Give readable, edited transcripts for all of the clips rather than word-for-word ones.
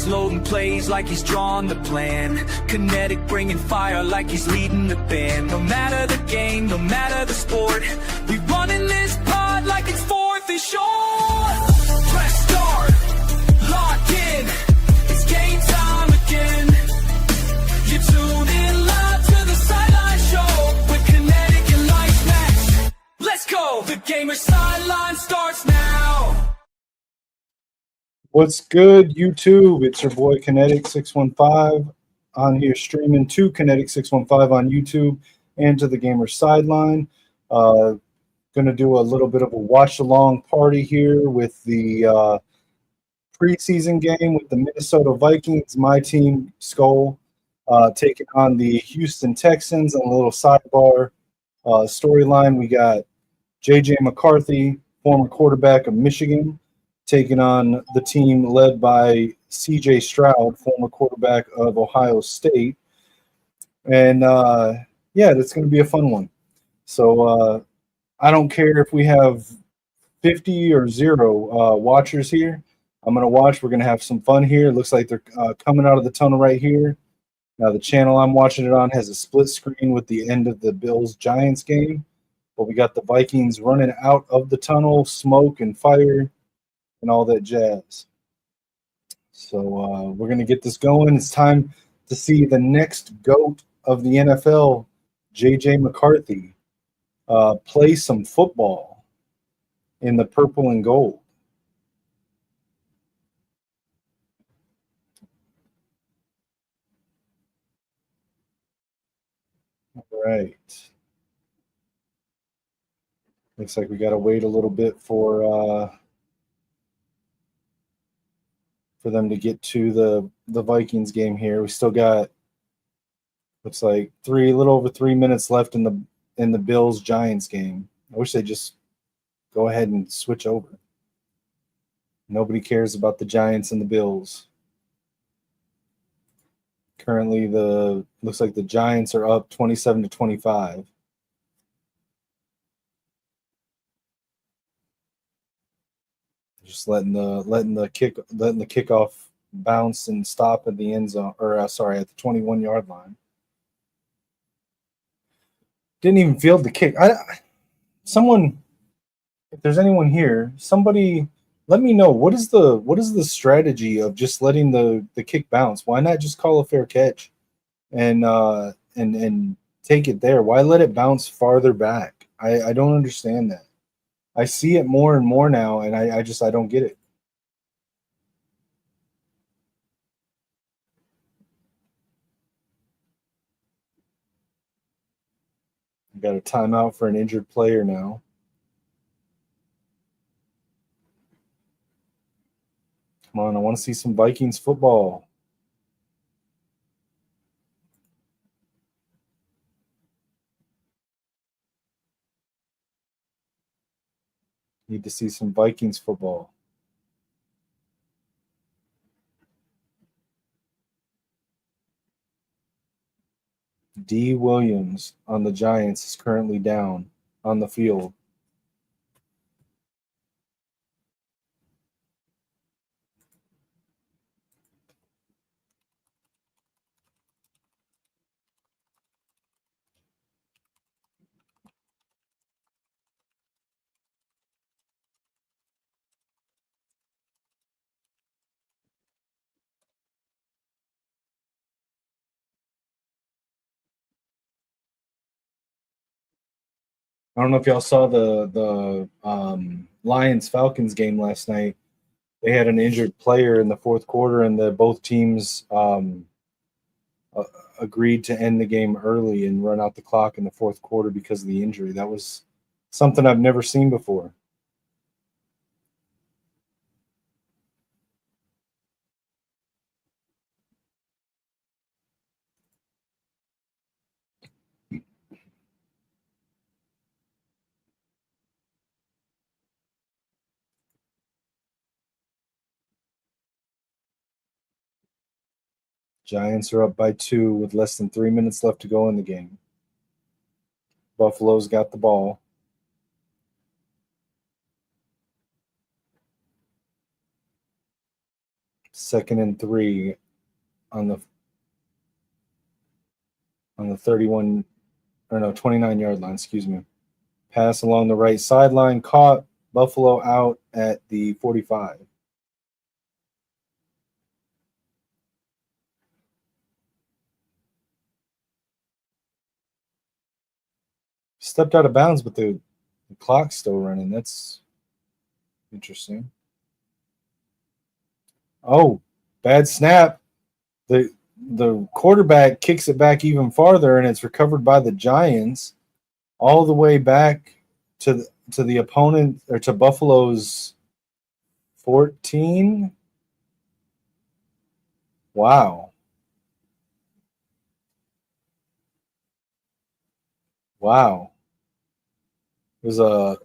Giants loading plays like he's drawing the plan. Kinetik bringing fire like he's leading the band. No matter the game, no matter the sport, we running this pod like it's fourth and short. Press start, lock in, it's game time again. You tune in live to the sideline show with Kinetik and Lights Match. Let's go, the Gamer Sideline starts now. What's good, YouTube? It's your boy Kinetik 615 on here streaming to Kinetik 615 on YouTube and to the Gamer Sideline. Going to do a little bit of a watch-along party here with the preseason game with the Minnesota Vikings, my team, Skull, taking on the Houston Texans. On a little sidebar storyline, we got J.J. McCarthy, former quarterback of Michigan, taking on the team led by C.J. Stroud, former quarterback of Ohio State. And, yeah, that's going to be a fun one. So I don't care if we have 50 or 0 watchers here. I'm going to watch. We're going to have some fun here. It looks like they're coming out of the tunnel right here. Now, the channel I'm watching it on has a split screen with the end of the Bills-Giants game. But we got the Vikings running out of the tunnel, smoke and fire, and all that jazz. So we're going to get this going. It's time to see the next GOAT of the NFL, J.J. McCarthy, play some football in the purple and gold. All right. Looks like we got to wait a little bit for them to get to the Vikings game here. We still got, looks like a little over 3 minutes left in the Bills-Giants game. I wish they'd just go ahead and switch over. Nobody cares about the Giants and the Bills. Currently, looks like the Giants are up 27-25. Just letting the kickoff bounce and stop at the end zone, or at the 21-yard line. Didn't even field the kick. Someone, if there's anyone here, somebody let me know what is the strategy of just letting the kick bounce? Why not just call a fair catch and take it there? Why let it bounce farther back? I don't understand that. I see it more and more now, and I don't get it. Got a timeout for an injured player now. Come on, I want to see some Vikings football. Need to see some Vikings football. D. Williams on the Giants is currently down on the field. I don't know if y'all saw the Lions-Falcons game last night. They had an injured player in the fourth quarter, and both teams agreed to end the game early and run out the clock in the fourth quarter because of the injury. That was something I've never seen before. Giants are up by 2 with less than 3 minutes left to go in the game. Buffalo's got the ball. 2nd and 3 on the 31 or no 29-yard line, excuse me. Pass along the right sideline, caught. Buffalo out at the 45. Stepped out of bounds, but the clock's still running. That's interesting. Oh, bad snap. The quarterback kicks it back even farther, and it's recovered by the Giants all the way back to the opponent, or to Buffalo's 14. Wow. It was a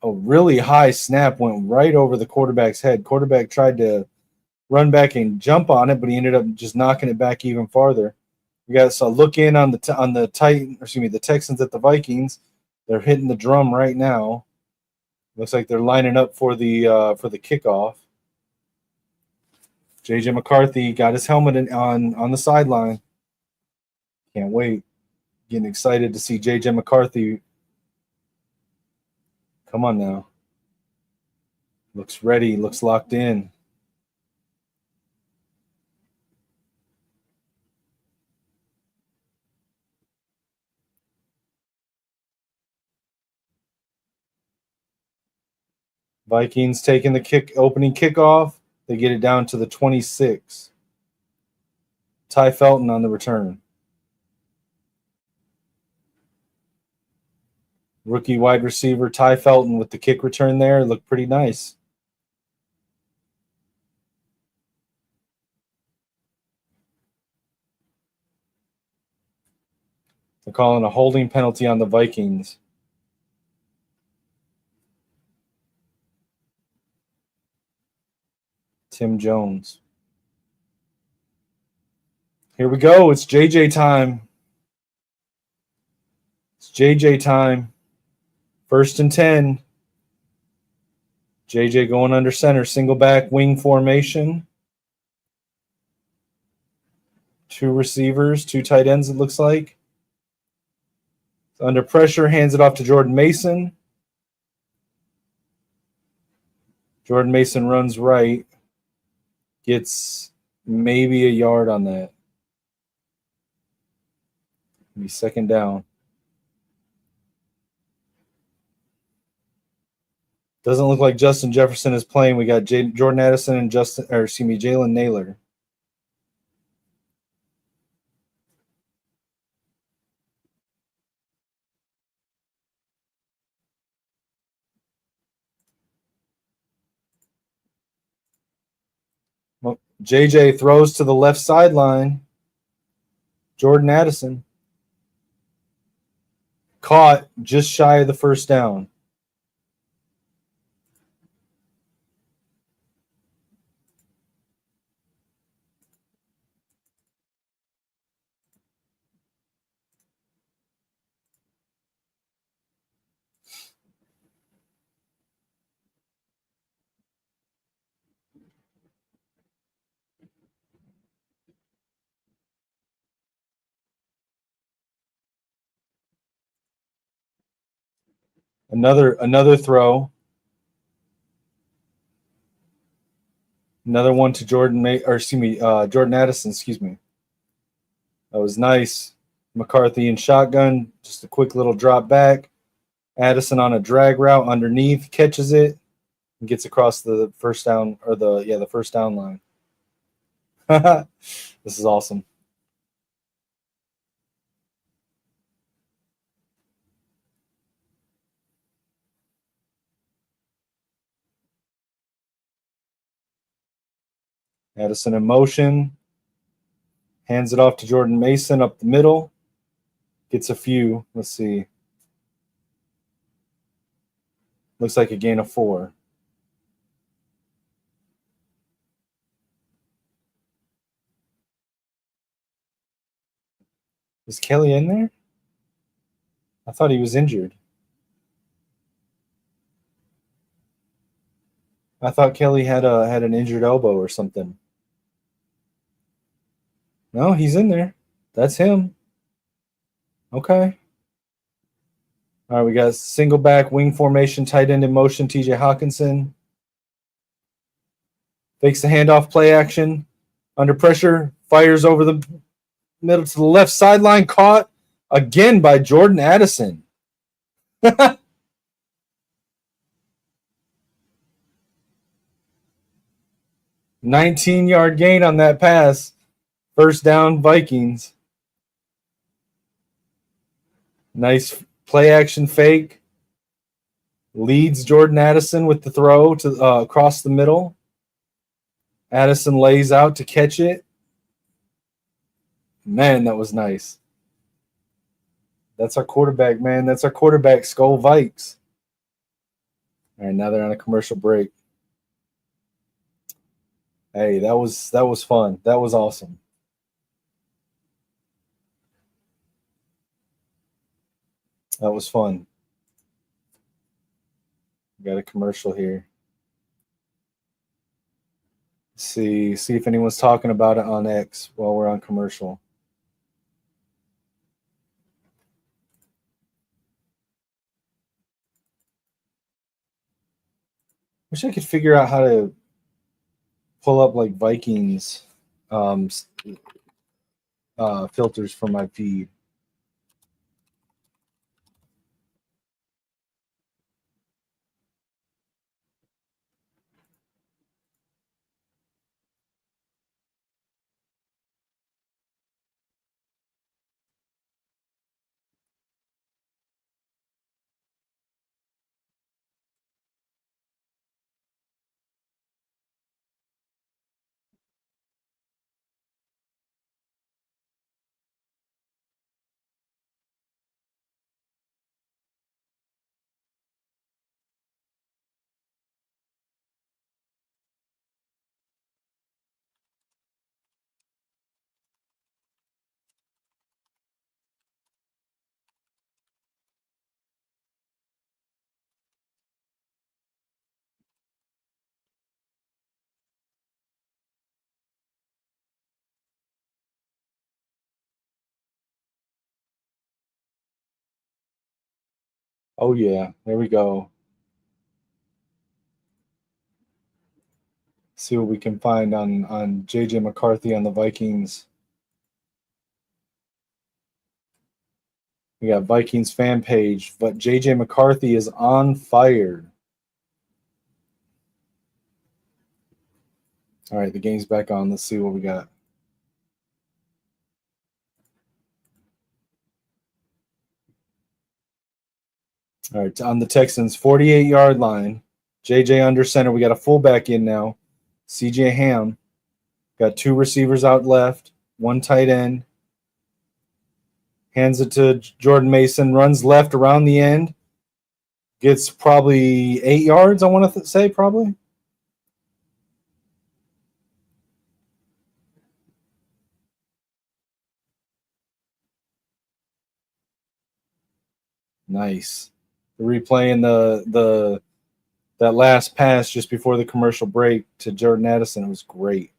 really high snap, went right over the quarterback's head. Quarterback tried to run back and jump on it, but he ended up just knocking it back even farther. We got a look in on the Texans at the Vikings. They're hitting the drum right now. Looks like they're lining up for the kickoff. JJ McCarthy got his helmet on the sideline. Can't wait. Getting excited to see JJ McCarthy. Come on now. Looks ready. Looks locked in. Vikings taking the opening kickoff. They get it down to the 26. Ty Felton on the return. Rookie wide receiver Ty Felton with the kick return there. Looked pretty nice. They're calling a holding penalty on the Vikings. Tim Jones. Here we go. It's JJ time. It's JJ time. 1st and 10. JJ going under center. Single back wing formation. 2 receivers, 2 tight ends, it looks like. Under pressure, hands it off to Jordan Mason. Jordan Mason runs right. Gets maybe a yard on that. Maybe 2nd down. Doesn't look like Justin Jefferson is playing. We got Jordan Addison and Jalen Naylor. JJ throws to the left sideline. Jordan Addison. Caught just shy of the 1st down. Another throw. Another one to Jordan Addison, excuse me. That was nice. McCarthy in shotgun, just a quick little drop back. Addison on a drag route underneath, catches it, and gets across the 1st down, or the 1st down line. This is awesome. Addison in motion. Hands it off to Jordan Mason up the middle. Gets a few. Let's see. Looks like a gain of 4. Is Kelly in there? I thought he was injured. I thought Kelly had an injured elbow or something. No, he's in there. That's him. Okay. All right, we got single back wing formation, tight end in motion. TJ Hawkinson fakes the handoff, play action, under pressure, fires over the middle to the left sideline, caught again by Jordan Addison. 19-yard gain on that pass. First down, Vikings. Nice play action fake. Leads Jordan Addison with the throw to across the middle. Addison lays out to catch it. Man, that was nice. That's our quarterback, man. That's our quarterback, Skull Vikes. All right, now they're on a commercial break. Hey, that was fun. That was awesome. That was fun. Got a commercial here. See if anyone's talking about it on X while we're on commercial. Wish I could figure out how to pull up like Vikings filters from my feed. Oh yeah, there we go. See what we can find on JJ McCarthy on the Vikings. We got Vikings fan page, but JJ McCarthy is on fire. All right, the game's back on. Let's see what we got. All right, on the Texans, 48-yard line. JJ under center. We got a fullback in now. CJ Ham. Got two receivers out left, one tight end. Hands it to Jordan Mason. Runs left around the end. Gets probably 8 yards, I want to say, probably. Nice. Replaying that last pass just before the commercial break to Jordan Addison. It was great.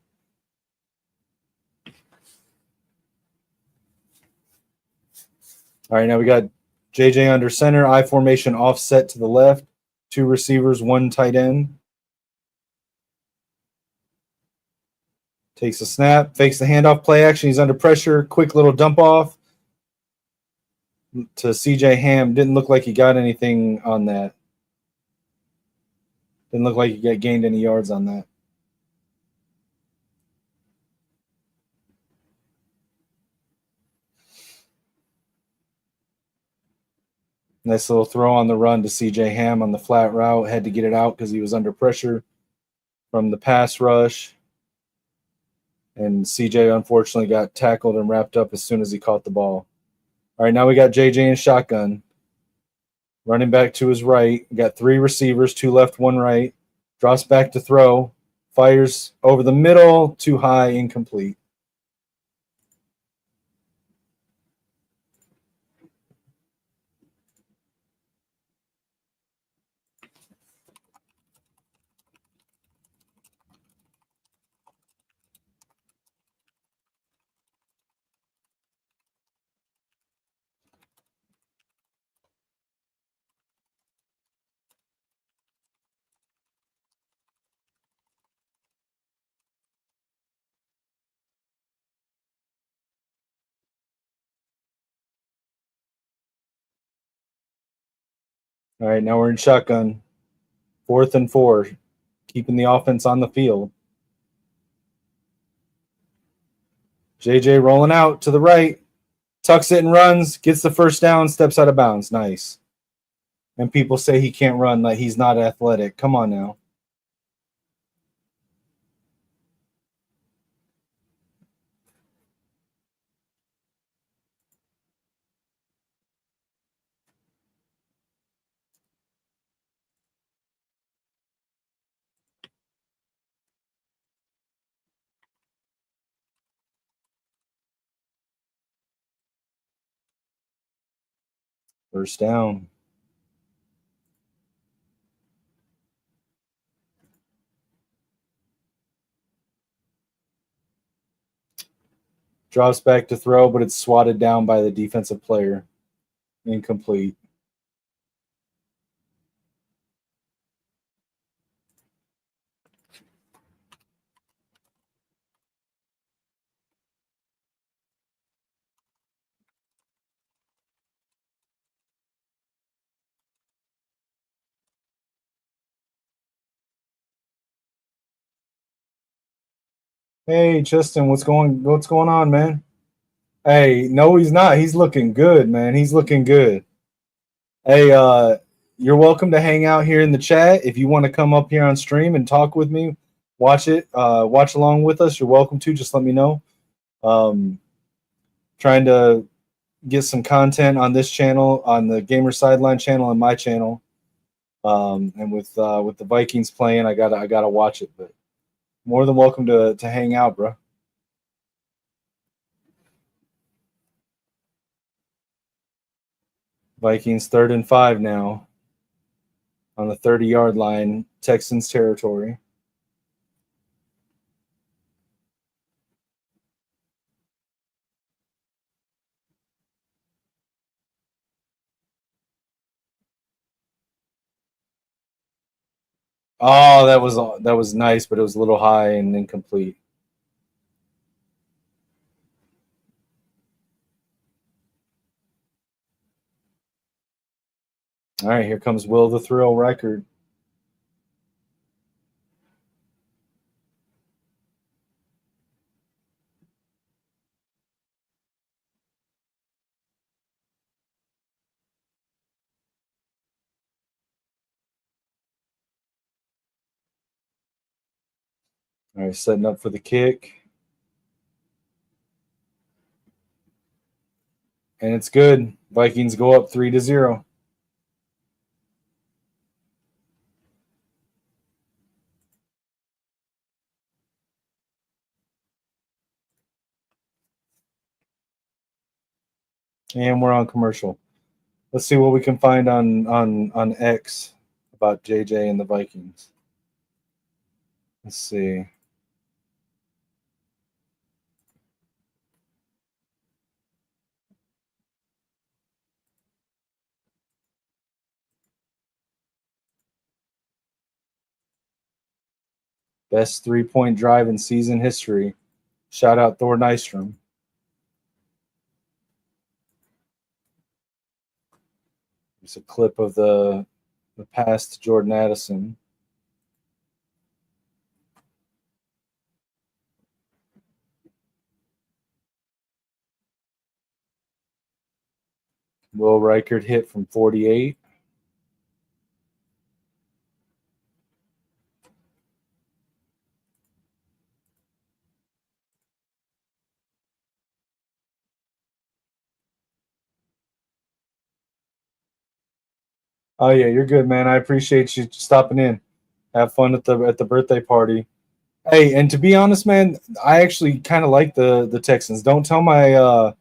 All right, now we got JJ under center, I formation offset to the left, two receivers, one tight end. Takes a snap, fakes the handoff, play action. He's under pressure. Quick little dump off to CJ Ham. Didn't look like he got anything on that. Didn't look like he gained any yards on that. Nice little throw on the run to CJ Ham on the flat route. Had to get it out because he was under pressure from the pass rush. And CJ unfortunately got tackled and wrapped up as soon as he caught the ball. All right, now we got JJ in shotgun. Running back to his right. We got three receivers, two left, one right. Drops back to throw. Fires over the middle, too high, incomplete. All right, now we're in shotgun. 4th and 4, keeping the offense on the field. JJ rolling out to the right, tucks it and runs, gets the first down, steps out of bounds. Nice. And people say he can't run, like he's not athletic. Come on now. First down. Drops back to throw, but it's swatted down by the defensive player. Incomplete. Hey, Justin, what's going on, man? Hey, no, he's not. He's looking good, man. He's looking good. Hey, you're welcome to hang out here in the chat. If you want to come up here on stream and talk with me, watch along with us, you're welcome to. Just let me know. Trying to get some content on this channel, on the Gamer Sideline channel, and my channel. And with the Vikings playing, I gotta watch it. But more than welcome to hang out, bro. Vikings 3rd and 5 now on the 30-yard line, Texans territory. Oh, that was nice, but it was a little high and incomplete. All right, here comes Will the Thrill record. All right, setting up for the kick. And it's good. Vikings go up 3-0. And we're on commercial. Let's see what we can find on X about JJ and the Vikings. Let's see. Best 3-point drive in season history. Shout out Thor Nystrom. It's a clip of the pass to Jordan Addison. Will Reichert hit from 48. Oh yeah, you're good, man. I appreciate you stopping in. Have fun at the birthday party. Hey, and to be honest, man, I actually kind of like the Texans. Don't tell my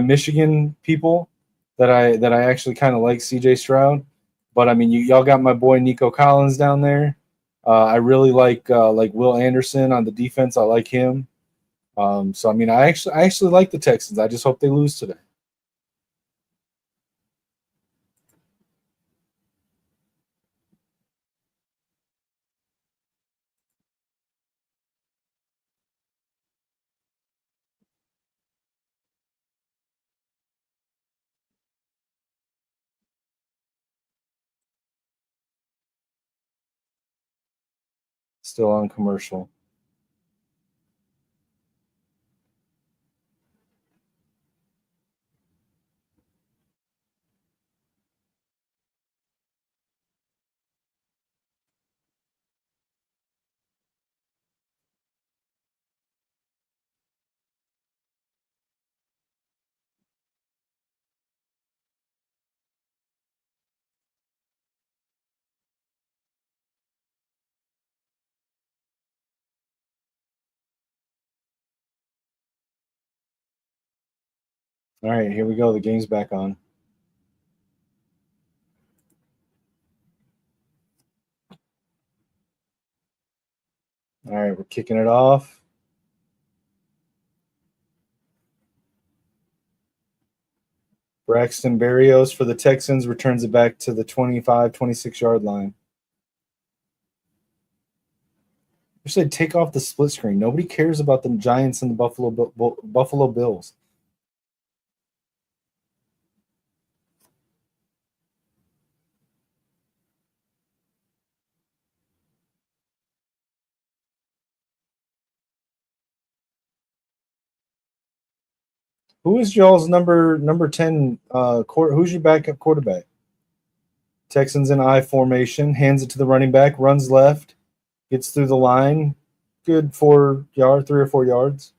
Michigan people that I actually kind of like CJ Stroud, but I mean, y'all got my boy Nico Collins down there. I really like Will Anderson on the defense. I like him. So I mean, I actually like the Texans. I just hope they lose today. Still on commercial. All right, here we go. The game's back on. All right, we're kicking it off. Braxton Berrios for the Texans returns it back to the 25, 26-yard line. I should take off the split screen. Nobody cares about the Giants and the Buffalo Bills. Who is y'all's number 10 who's your backup quarterback? Texans in I formation, hands it to the running back, runs left, gets through the line, good 3 or 4 yards.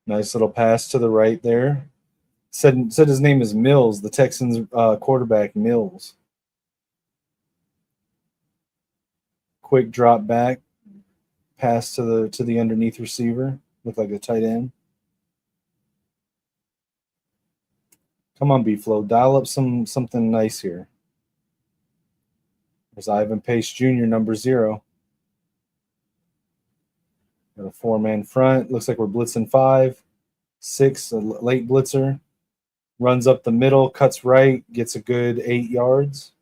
Nice little pass to the right there. Said his name is Mills, the Texans quarterback Mills. Quick drop back, pass to the underneath receiver, looked like a tight end. Come on, B-Flow, dial up something nice here. There's Ivan Pace Jr., number 0. Got a 4-man front. Looks like we're blitzing 5, 6, a late blitzer. Runs up the middle, cuts right, gets a good 8 yards,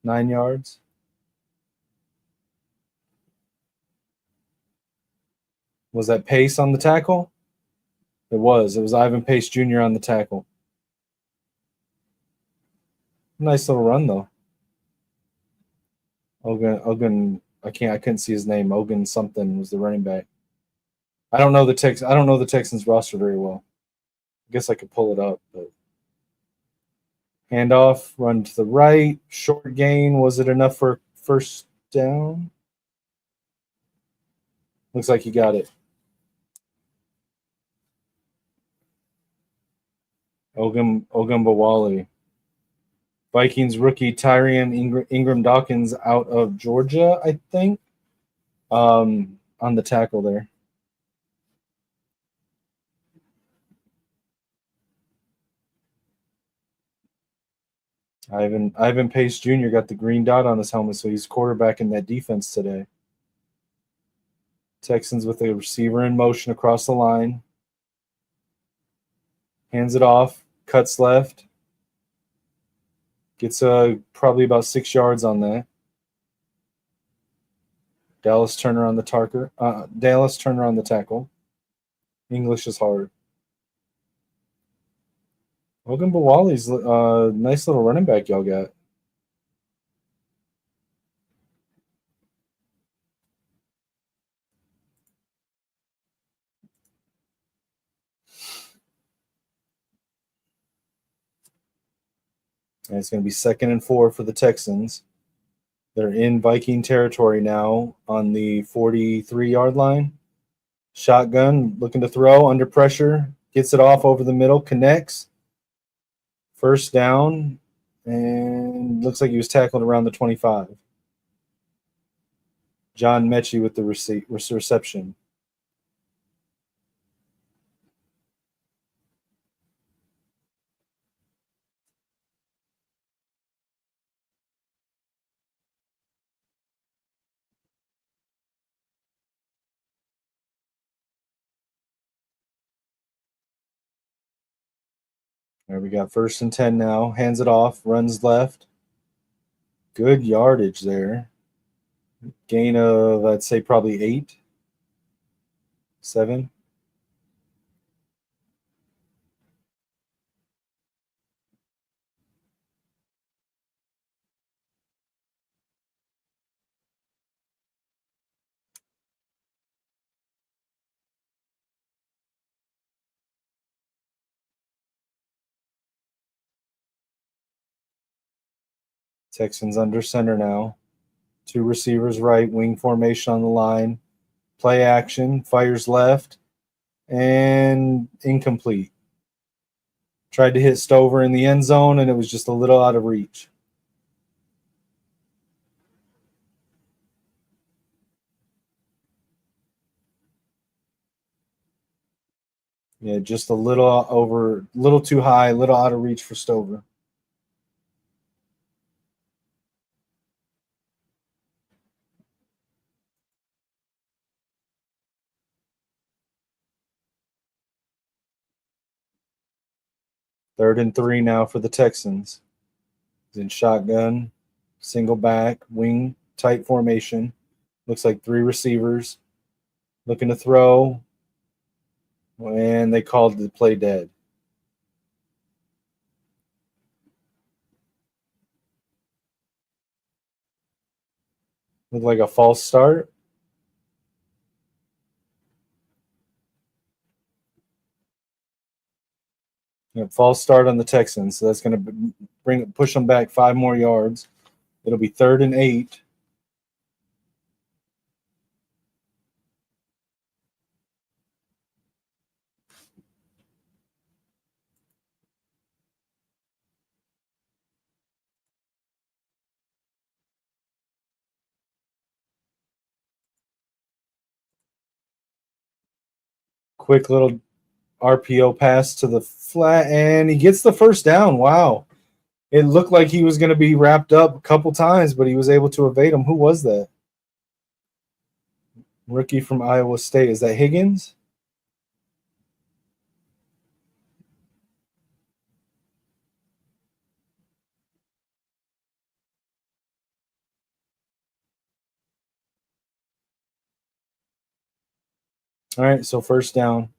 9 yards. Was that Pace on the tackle? It was. It was Ivan Pace Jr. on the tackle. Nice little run though. Ogun. I couldn't see his name. Ogun something was the running back. I don't know the Texans roster very well. I guess I could pull it up, but handoff, run to the right, short gain. Was it enough for first down? Looks like he got it. Ogunbowale. Vikings rookie Tyrion Ingram Dawkins out of Georgia, I think, on the tackle there. Ivan Pace Jr. got the green dot on his helmet, so he's quarterbacking that defense today. Texans with a receiver in motion across the line. Hands it off, cuts left. Gets probably about 6 yards on that. Dallas Turner on the tackle. English is hard. Ogunbowale's nice little running back y'all got. And it's going to be 2nd and 4 for the Texans. They're in Viking territory now on the 43-yard line. Shotgun, looking to throw, under pressure, gets it off over the middle, connects. First down, and looks like he was tackled around the 25. John Mechie with the reception. There we got 1st and 10 now. Hands it off, runs left. Good yardage there. Gain of, I'd say, probably 8, 7. Texans under center now. 2 receivers right, wing formation on the line. Play action, fires left, and incomplete. Tried to hit Stover in the end zone, and it was just a little out of reach. Yeah, just a little too high, a little out of reach for Stover. Third and 3 now for the Texans. He's in shotgun, single back, wing, tight formation. Looks like 3 receivers. Looking to throw, and they called the play dead. Looked like a false start. Yep, false start on the Texans, so that's going to push them back 5 more yards. It'll be 3rd and 8. Quick little RPO pass to the flat, and he gets the first down. Wow. It looked like he was going to be wrapped up a couple times, but he was able to evade him. Who was that? Rookie from Iowa State. Is that Higgins? All right, so first down.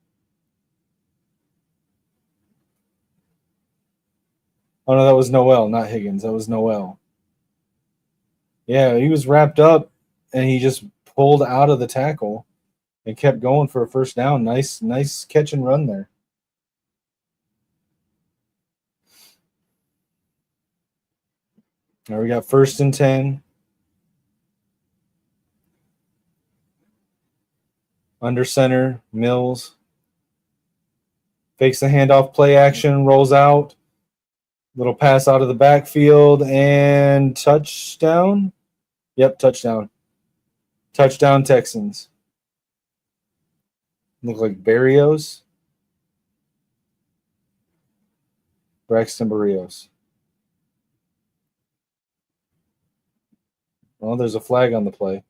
Oh, no, that was Noel, not Higgins. That was Noel. Yeah, he was wrapped up, and he just pulled out of the tackle and kept going for a first down. Nice catch and run there. Now we got 1st and 10. Under center, Mills. Fakes the handoff, play action, rolls out. Little pass out of the backfield, and touchdown. Yep, touchdown. Touchdown, Texans. Look like Barrios. Braxton Barrios. Well, there's a flag on the play.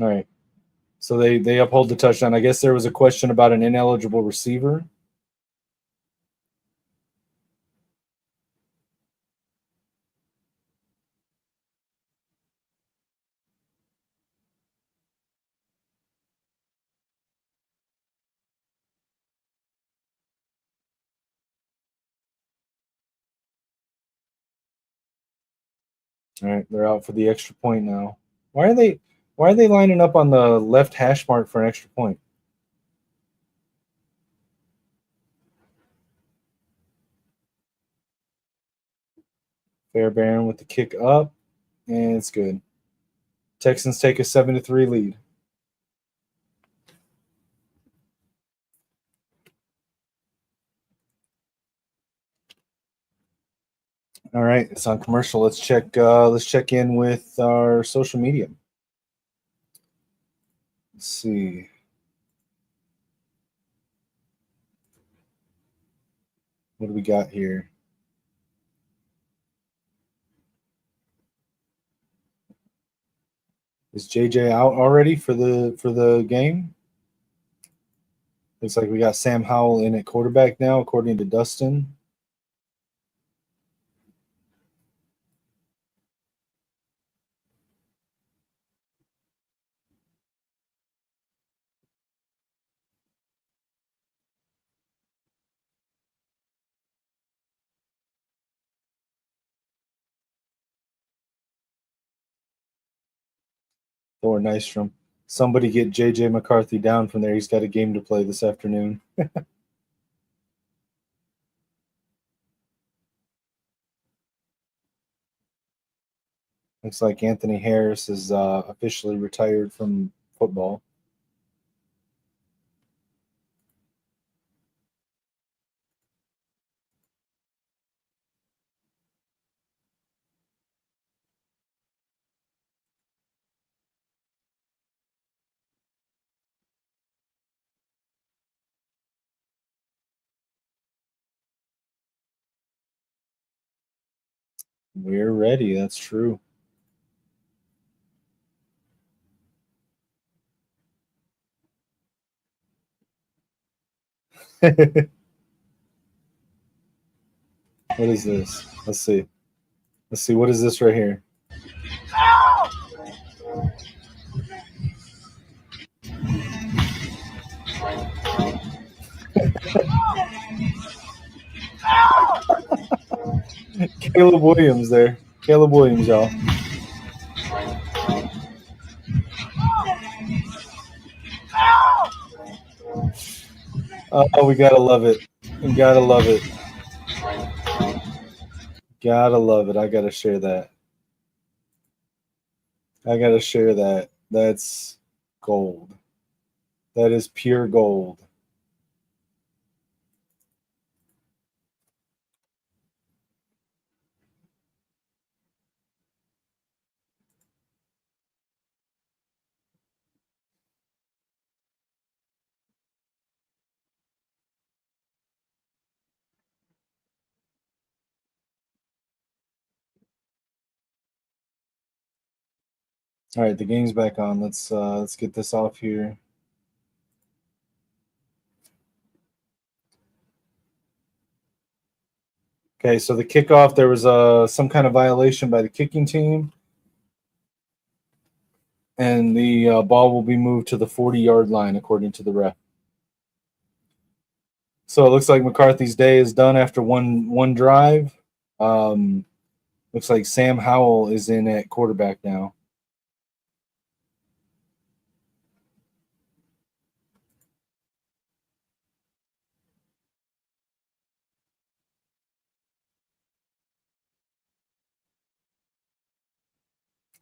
All right. So they uphold the touchdown. I guess there was a question about an ineligible receiver. All right, they're out for the extra point now. Why are they lining up on the left hash mark for an extra point? Fairbairn with the kick up, and it's good. Texans take a 7-3 lead. All right, it's on commercial. Let's check. Let's check in with our social media. Let's see. What do we got here? Is JJ out already for the game? Looks like we got Sam Howell in at quarterback now, according to Dustin. Thor Nystrom. Somebody get JJ McCarthy down from there. He's got a game to play this afternoon. Looks like Anthony Harris is officially retired from football. We're ready. That's true. What is this? Let's see. Let's see. What is this right here? Caleb Williams there. Caleb Williams, y'all. Oh, we gotta love it. We gotta love it. Gotta love it. I gotta share that. I gotta share that. That's gold. That is pure gold. All right, the game's back on. Let's get this off here. Okay, so the kickoff, there was some kind of violation by the kicking team, and the ball will be moved to the 40-yard line according to the ref. So it looks like McCarthy's day is done after one drive. Looks like Sam Howell is in at quarterback now.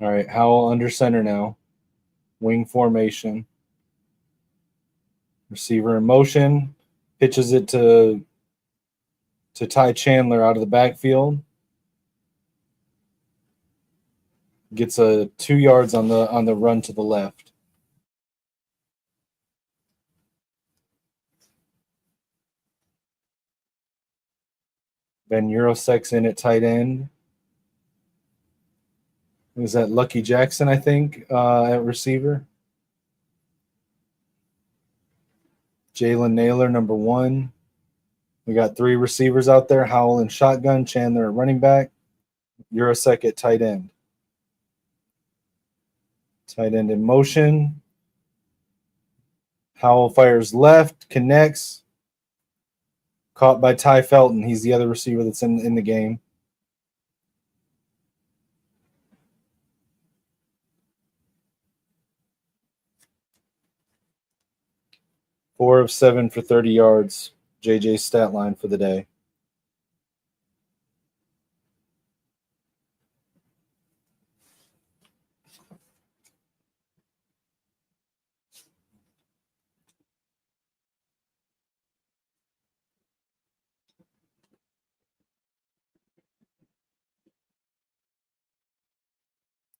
All right, Howell under center now. Wing formation. Receiver in motion. Pitches it to Ty Chandler out of the backfield. Gets a 2 yards on the run to the left. Van Eurosek's in at tight end. Is that Lucky Jackson, I think, at receiver? Jalen Naylor, number 1. We got 3 receivers out there. Howell in shotgun, Chandler at running back, Eurosek at tight end. Tight end in motion. Howell fires left, connects. Caught by Ty Felton. He's the other receiver that's in the game. Four of 7 for 30 yards. JJ's stat line for the day.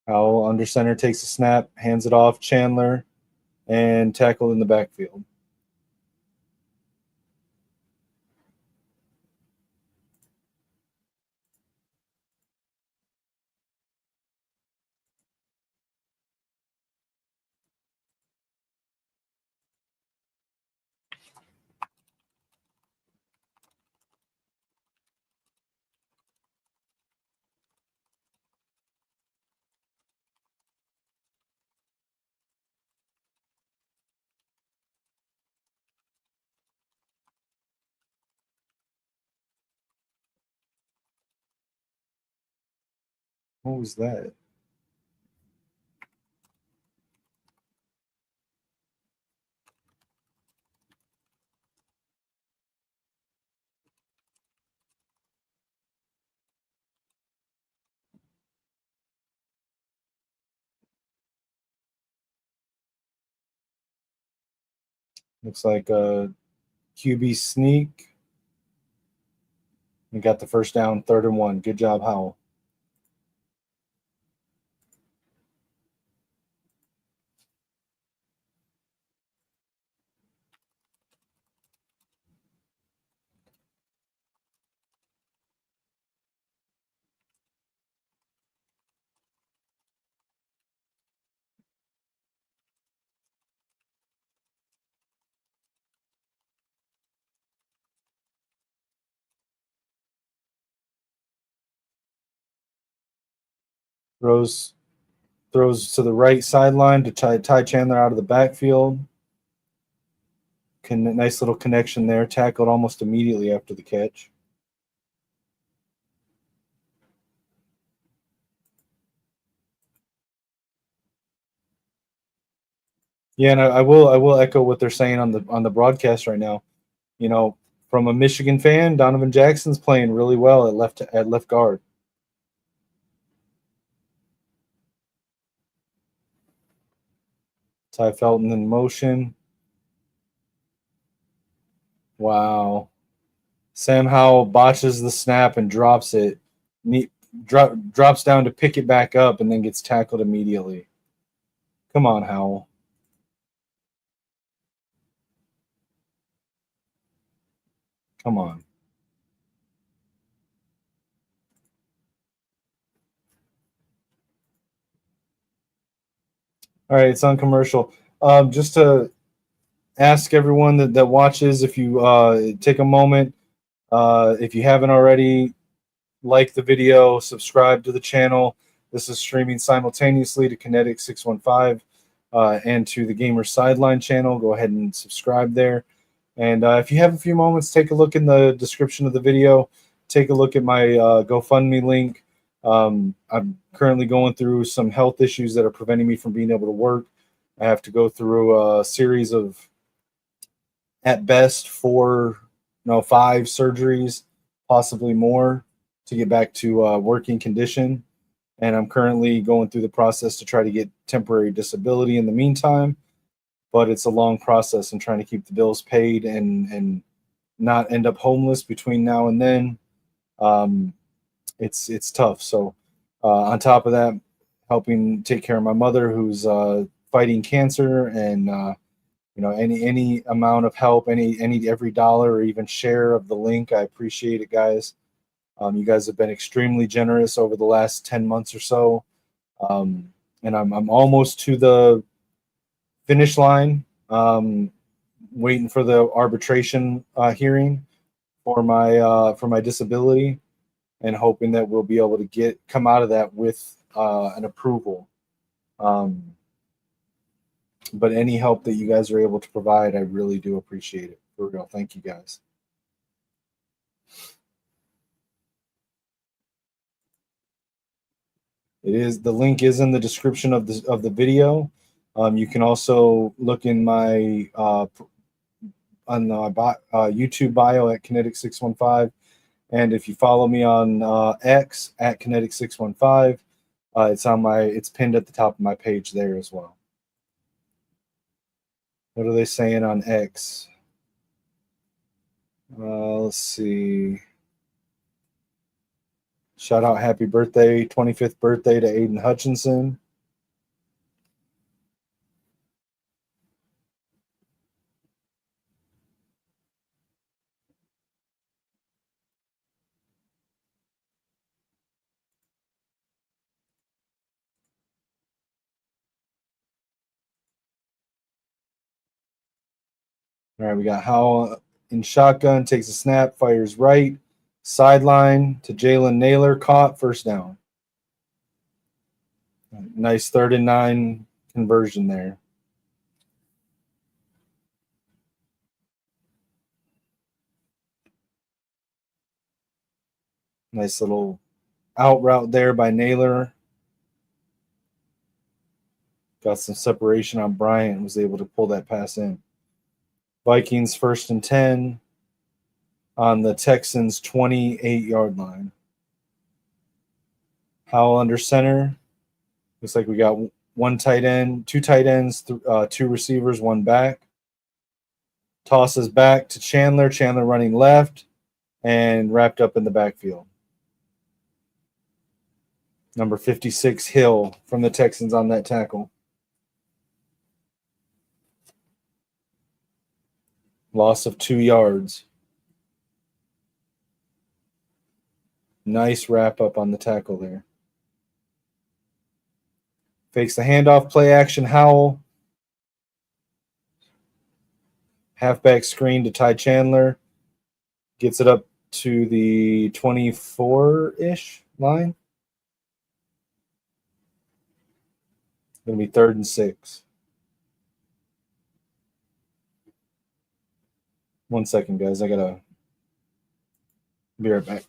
Howell under center takes a snap, hands it off. Chandler and tackle in the backfield. What was that? Looks like a QB sneak. We got the first down, 3rd and 1. Good job, Howell. Throws to the right sideline to Ty Chandler out of the backfield. Nice little connection there. Tackled almost immediately after the catch. Yeah, and I will echo what they're saying on the broadcast right now. You know, from a Michigan fan, Donovan Jackson's playing really well at left guard. Ty Felton in motion. Wow. Sam Howell botches the snap and drops it. Drops down to pick it back up and then gets tackled immediately. Come on, Howell. Come on. All right, it's on commercial. Just to ask everyone that watches, if you take a moment, if you haven't already, like the video, subscribe to the channel. This is streaming simultaneously to Kinetik 615 and to the Gamer Sideline channel. Go ahead and subscribe there. And if you have a few moments, take a look in the description of the video. Take a look at my GoFundMe link. I'm currently going through some health issues that are preventing me from being able to work. I have to go through a series of, at best, 5 surgeries, possibly more, to get back to working condition. And I'm currently going through the process to try to get temporary disability in the meantime. But it's a long process and trying to keep the bills paid and not end up homeless between now and then. It's tough. So on top of that, helping take care of my mother who's fighting cancer, and any amount of help, every dollar or even share of the link, I appreciate it, guys. You guys have been extremely generous over the last 10 months or so, and I'm almost to the finish line. Waiting for the arbitration hearing for my disability, and hoping that we'll be able to come out of that with an approval. But any help that you guys are able to provide, I really do appreciate it. For real, thank you guys. The link is in the description of the video. You can also look in my on the YouTube bio at Kinetik 615, and if you follow me on X at Kinetik 615, it's pinned at the top of my page there as well. What are they saying on X? Let's see. Shout out happy birthday, 25th birthday to Aiden Hutchinson. All right, we got Howell in shotgun, takes a snap, fires right, sideline to Jalen Naylor, caught, first down. Nice 3rd and 9 conversion there. Nice little out route there by Naylor. Got some separation on Bryant, was able to pull that pass in. Vikings 1st and 10 on the Texans 28-yard line. Howell under center. Looks like we got one tight end, two tight ends, two receivers, one back. Tosses back to Chandler. Chandler running left and wrapped up in the backfield. Number 56, Hill from the Texans on that tackle. Loss of 2 yards. Nice wrap up on the tackle there. Fakes the handoff, play action, Howell. Halfback screen to Ty Chandler. Gets it up to the 24-ish line. Going to be 3rd and 6. 1 second, guys. I got to be right back.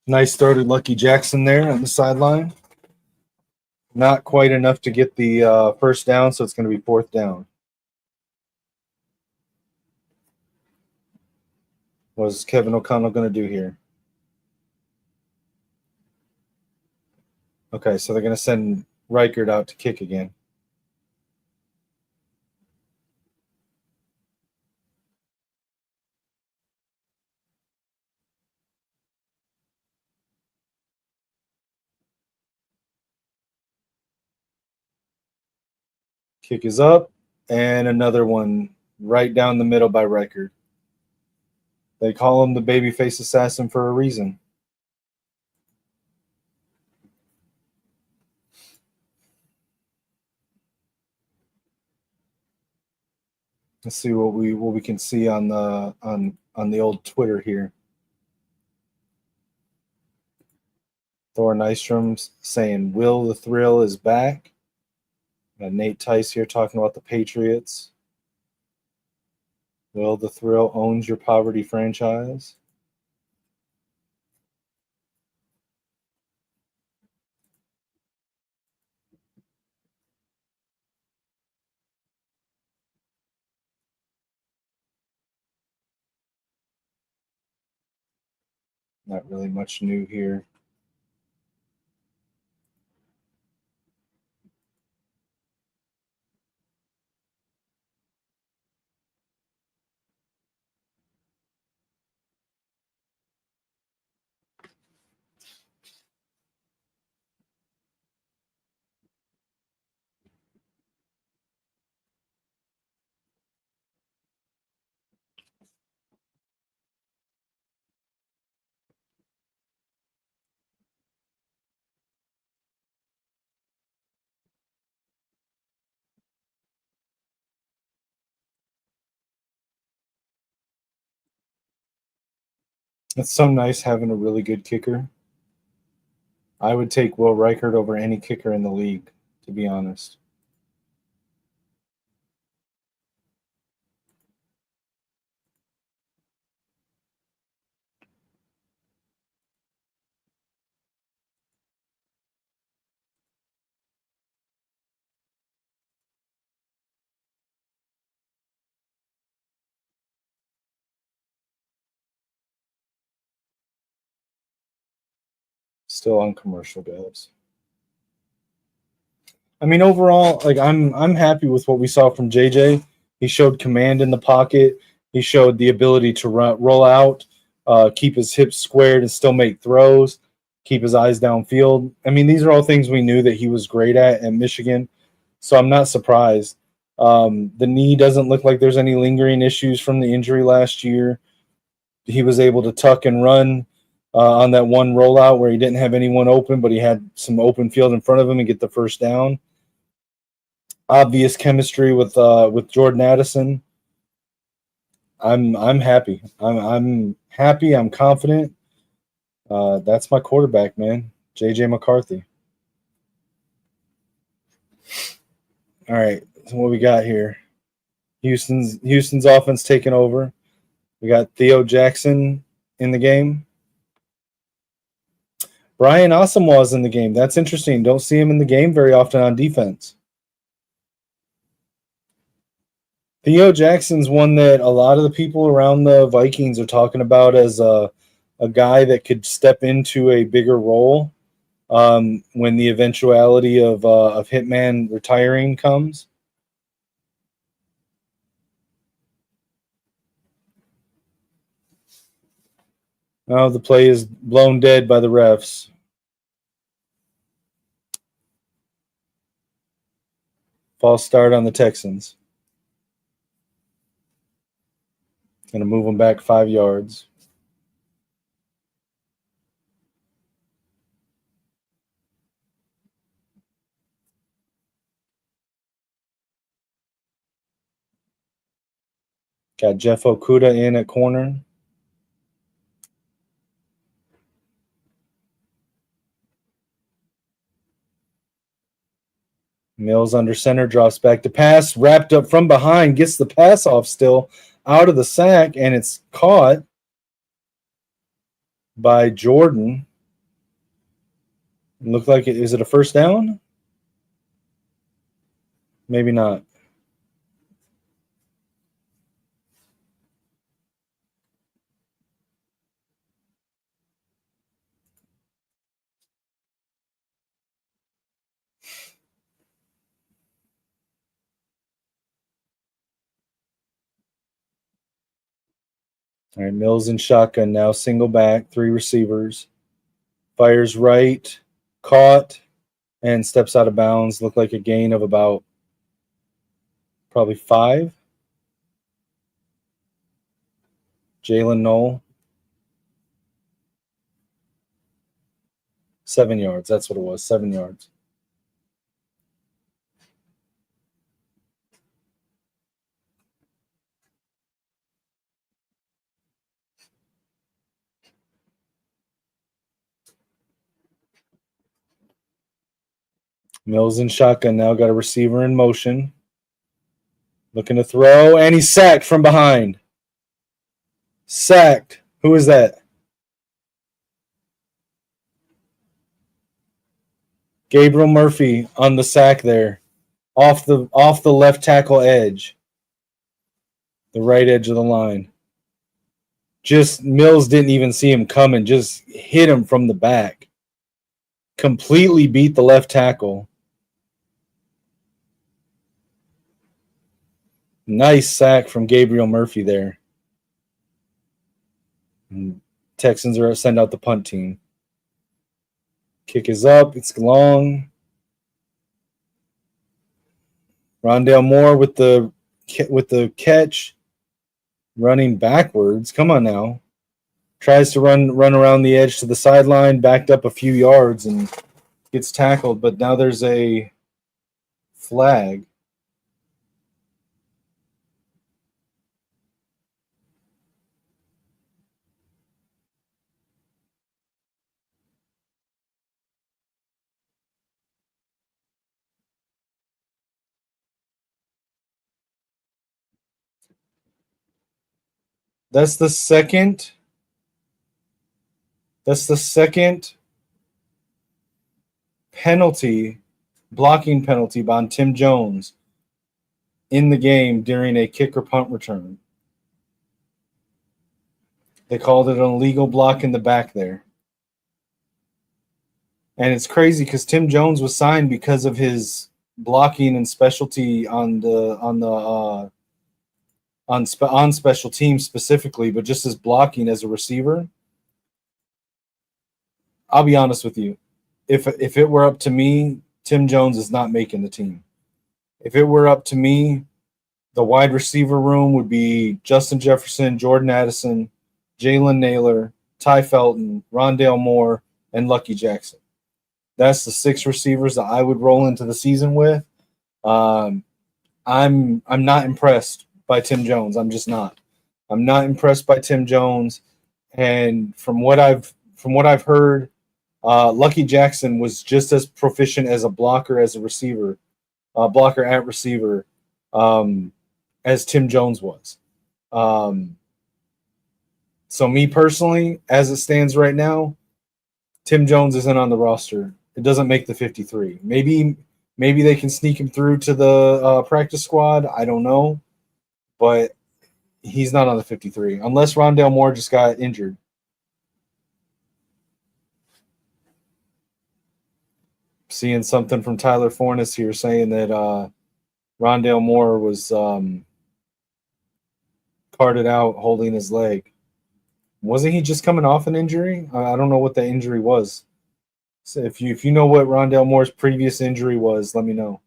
Nice throw to Lucky Jackson there on the sideline. Not quite enough to get the first down, so it's going to be 4th down. What is Kevin O'Connell going to do here? Okay, so they're going to send Reichert out to kick again. Kick is up, and another one right down the middle by Reichert. They call him the babyface assassin for a reason. Let's see what we can see on the old Twitter here. Thor Nystrom's saying Will the Thrill is back. Got Nate Tice here talking about the Patriots. Will the Thrill owns your poverty franchise. Not really much new here. It's so nice having a really good kicker. I would take Will Reichert over any kicker in the league, to be honest. Still on commercial, guys. I mean, overall, like I'm happy with what we saw from JJ. He showed command in the pocket. He showed the ability to roll out, keep his hips squared, and still make throws. Keep his eyes downfield. I mean, these are all things we knew that he was great at Michigan. So I'm not surprised. The knee doesn't look like there's any lingering issues from the injury last year. He was able to tuck and run on that one rollout where he didn't have anyone open, but he had some open field in front of him and get the first down. Obvious chemistry with Jordan Addison. I'm happy. I'm happy. I'm confident. That's my quarterback, man. JJ McCarthy. All right, so what we got here? Houston's offense taking over. We got Theo Jackson in the game. Brian Asamoah's in the game. That's interesting. Don't see him in the game very often on defense. Theo Jackson's one that a lot of the people around the Vikings are talking about as a guy that could step into a bigger role when the eventuality of Hitman retiring comes. Now the play is blown dead by the refs. False start on the Texans. Going to move them back 5 yards. Got Jeff Okuda in at corner. Mills under center, drops back to pass, wrapped up from behind, gets the pass off still out of the sack, and it's caught by Jordan. Looked like is it a first down? Maybe not. All right, Mills in shotgun now, single back, 3 receivers. Fires right, caught, and steps out of bounds. Looked like a gain of about probably 5. Jalen Knoll. 7 yards. That's what it was, 7 yards. Mills in shotgun now, got a receiver in motion. Looking to throw, and he's sacked from behind. Sacked. Who is that? Gabriel Murphy on the sack there. Off the left tackle edge. The right edge of the line. Just Mills didn't even see him coming, just hit him from the back. Completely beat the left tackle. Nice sack from Gabriel Murphy there. And Texans are send out the punt team. Kick is up. It's long. Rondale Moore with the catch. Running backwards. Come on now. Tries to run around the edge to the sideline. Backed up a few yards and gets tackled. But now there's a flag. That's the second penalty, blocking penalty on Tim Jones in the game during a kick or punt return. They called it an illegal block in the back there. And it's crazy because Tim Jones was signed because of his blocking and specialty on special teams specifically, but just his blocking as a receiver. I'll be honest with you. If it were up to me, Tim Jones is not making the team. If it were up to me, the wide receiver room would be Justin Jefferson, Jordan Addison, Jalen Naylor, Ty Felton, Rondale Moore, and Lucky Jackson. That's the 6 receivers that I would roll into the season with. I'm not impressed by Tim Jones. I'm just not. I'm not impressed by Tim Jones. And from what I've heard, Lucky Jackson was just as proficient as a blocker as a receiver, blocker at receiver, as Tim Jones was. So me personally, as it stands right now, Tim Jones isn't on the roster. It doesn't make the 53. Maybe they can sneak him through to the practice squad. I don't know, but he's not on the 53 unless Rondale Moore just got injured. Seeing something from Tyler Fornes here saying that Rondale Moore was carted out holding his leg. Wasn't he just coming off an injury? I don't know what that injury was. So if you know what Rondale Moore's previous injury was, let me know.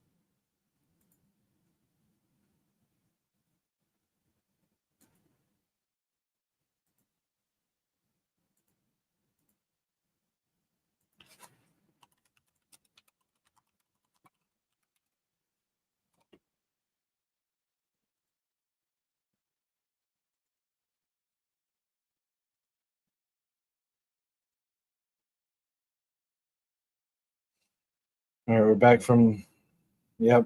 All right, we're back from. Yep,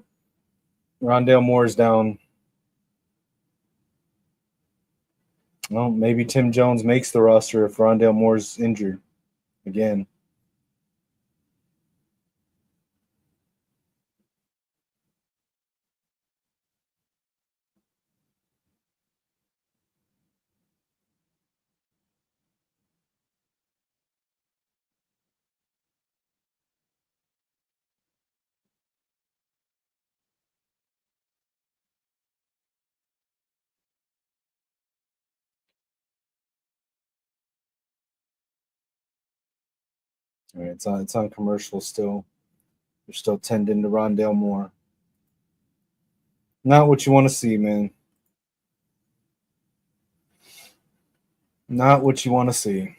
Rondale Moore's down. Well, maybe Tim Jones makes the roster if Rondale Moore's injured again. All right, it's on commercial still. They're still tending to Rondale Moore. Not what you want to see, man. Not what you want to see.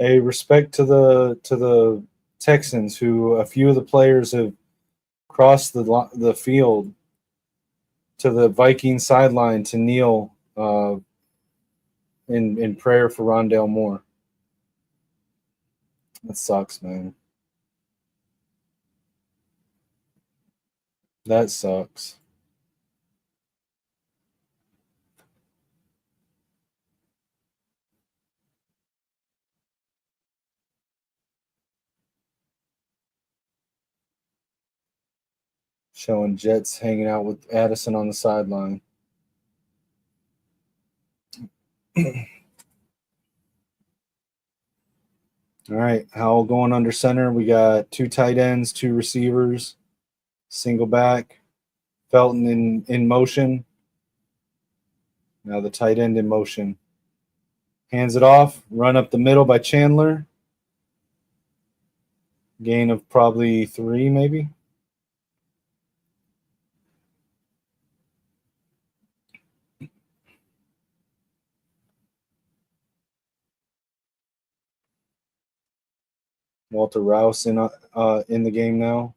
A respect to the Texans, who a few of the players have crossed the field to the Vikings sideline to kneel in prayer for Rondale Moore. That sucks, man. That sucks. Showing Jets hanging out with Addison on the sideline. All right, Howell going under center. We got 2 tight ends, 2 receivers, single back. Felton in motion. Now the tight end in motion. Hands it off. Run up the middle by Chandler. Gain of probably 3, maybe. Walter Rouse in the game now.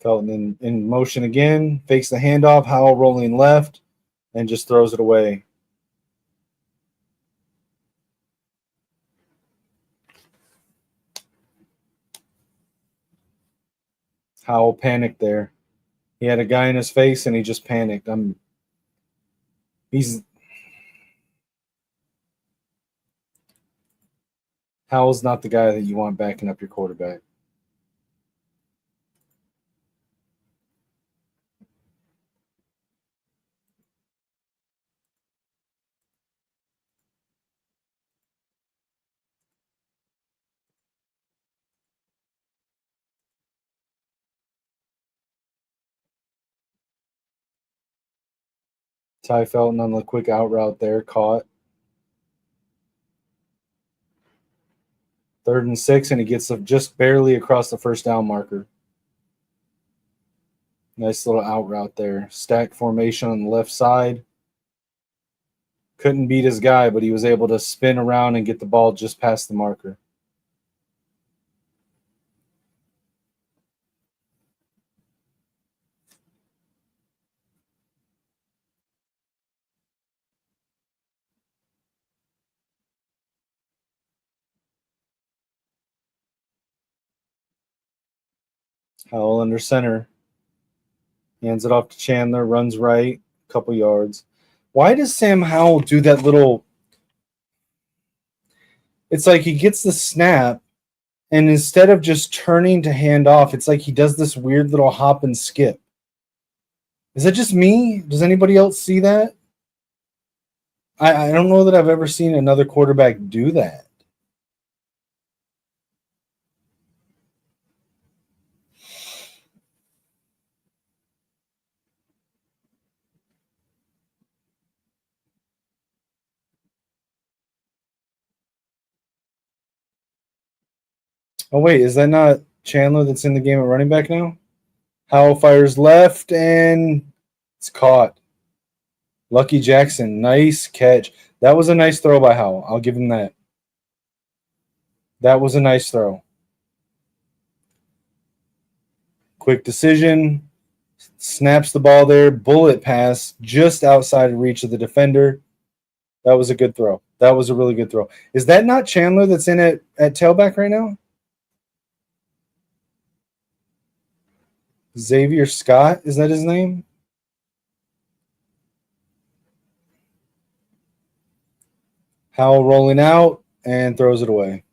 Felton in motion again. Fakes the handoff. Howell rolling left and just throws it away. Howell panicked there. He had a guy in his face and he just panicked. Howell's not the guy that you want backing up your quarterback. Ty Felton on the quick out route there, caught. 3rd and 6, and he gets just barely across the first down marker. Nice little out route there. Stack formation on the left side. Couldn't beat his guy, but he was able to spin around and get the ball just past the marker. Howell under center. Hands it off to Chandler. Runs right. Couple yards. Why does Sam Howell do that little... It's like he gets the snap, and instead of just turning to hand off, it's like he does this weird little hop and skip. Is that just me? Does anybody else see that? I don't know that I've ever seen another quarterback do that. Oh, wait, is that not Chandler that's in the game at running back now? Howell fires left, and it's caught. Lucky Jackson, nice catch. That was a nice throw by Howell. I'll give him that. That was a nice throw. Quick decision. Snaps the ball there. Bullet pass just outside of reach of the defender. That was a good throw. That was a really good throw. Is that not Chandler that's in at tailback right now? Xavier Scott, is that his name? Howell rolling out and throws it away.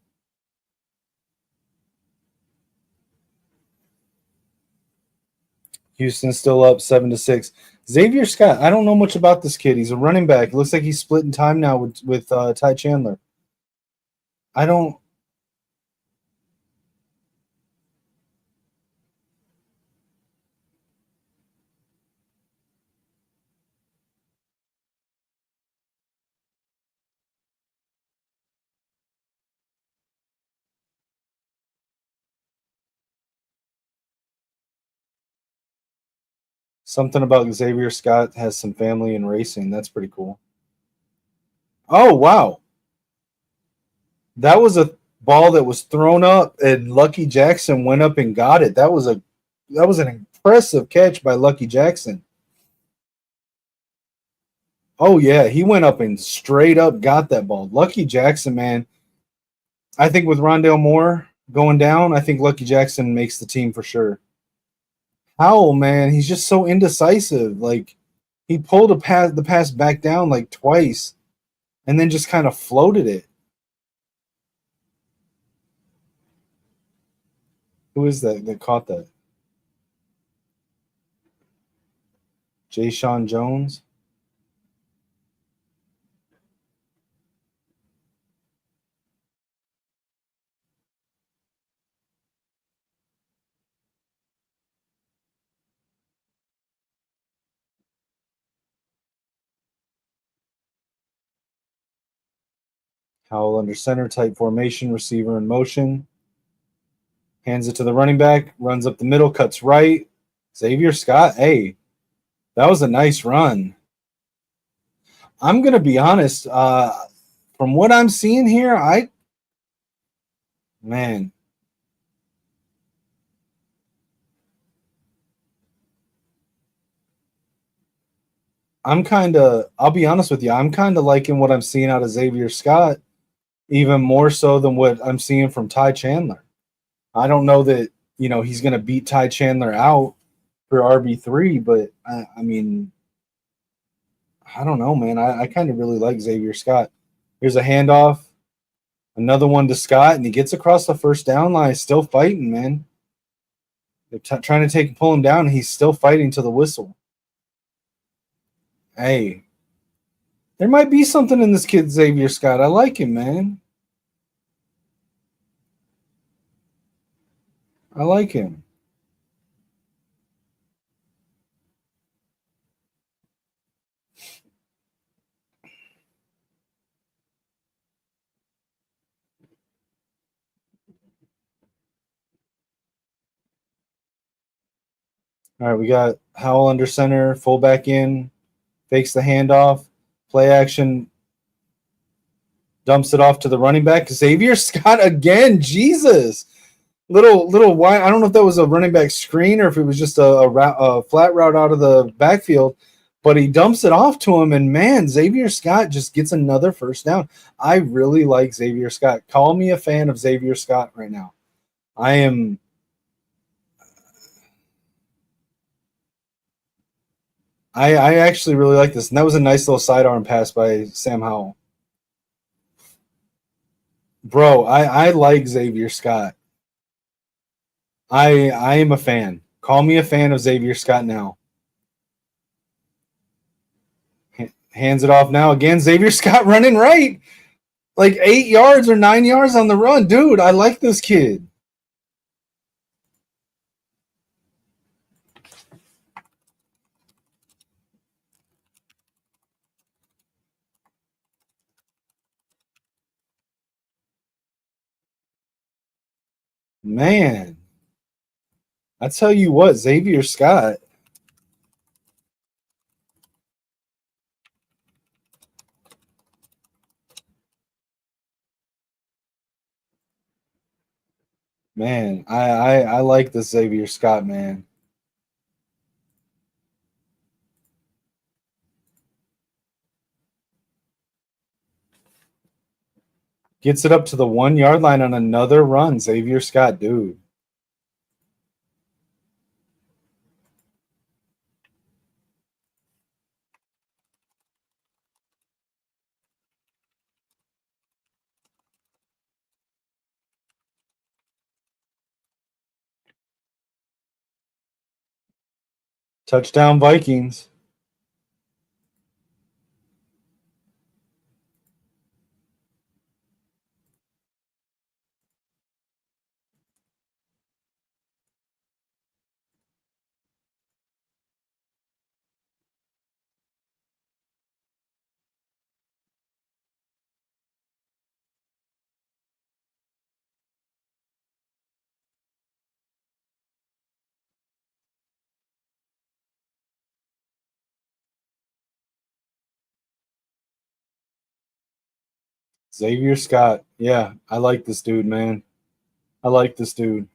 Houston still up 7-6. Xavier Scott, I don't know much about this kid. He's a running back. It looks like he's splitting time now with Ty Chandler. I don't. Something about Xavier Scott has some family in racing. That's pretty cool. Oh, wow. That was a ball that was thrown up, and Lucky Jackson went up and got it. That was an impressive catch by Lucky Jackson. Oh, yeah, he went up and straight up got that ball. Lucky Jackson, man. I think with Rondale Moore going down, I think Lucky Jackson makes the team for sure. Howell, man, he's just so indecisive. Like, he pulled the pass back down like twice and then just kind of floated it. Who is that caught that? Jay Sean Jones? Howell under center, tight formation, receiver in motion. Hands it to the running back, runs up the middle, cuts right. Xavier Scott, hey, that was a nice run. I'm going to be honest. From what I'm seeing here, man, I'll be honest with you, I'm kind of liking what I'm seeing out of Xavier Scott, even more so than what I'm seeing from Ty Chandler. I don't know that, he's going to beat Ty Chandler out for RB3, but I mean, I don't know, man. I kind of really like Xavier Scott. Here's a handoff, another one to Scott, and he gets across the first down line. Still fighting, man. They're trying to pull him down, and he's still fighting to the whistle. Hey, there might be something in this kid, Xavier Scott. I like him, man. I like him. All right, we got Howell under center, fullback in, fakes the handoff, play action, dumps it off to the running back. Xavier Scott again. Jesus. Little wide. I don't know if that was a running back screen or if it was just a flat route out of the backfield, but he dumps it off to him, and man, Xavier Scott just gets another first down. I really like Xavier Scott. Call me a fan of Xavier Scott right now. I am. I actually really like this, and that was a nice little sidearm pass by Sam Howell. Bro, I like Xavier Scott. I am a fan. Call me a fan of Xavier Scott now. Hands it off now again. Xavier Scott running right. Like 8 yards or 9 yards on the run. Dude, I like this kid. Man, I tell you what, Xavier Scott. Man, I like this Xavier Scott, man. Gets it up to the 1 yard line on another run. Xavier Scott, dude. Touchdown Vikings. Xavier Scott. Yeah, I like this dude, man. I like this dude.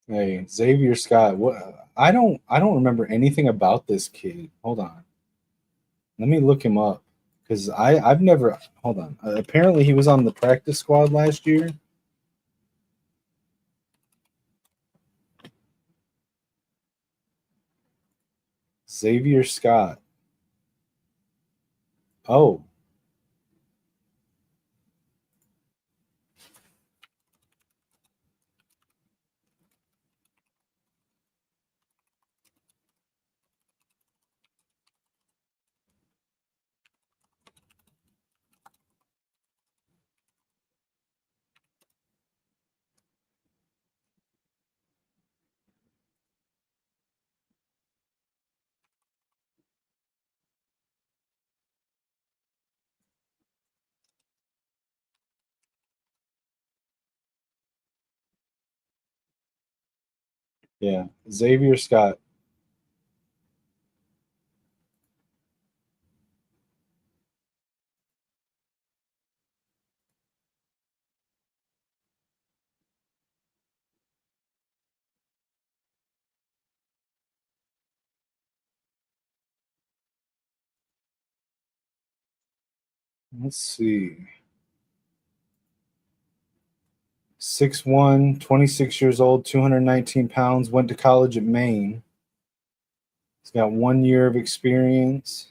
Hey, Xavier Scott. What? I don't remember anything about this kid. Hold on. Let me look him up because I've never. Hold on. Apparently, he was on the practice squad last year. Xavier Scott. Oh, yeah. Xavier Scott. Let's see. 6'1", 26 years old, 219 pounds. Went to college at Maine. He's got 1 year of experience.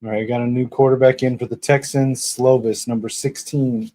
All right, got a new quarterback in for the Texans. Slovis, number 16.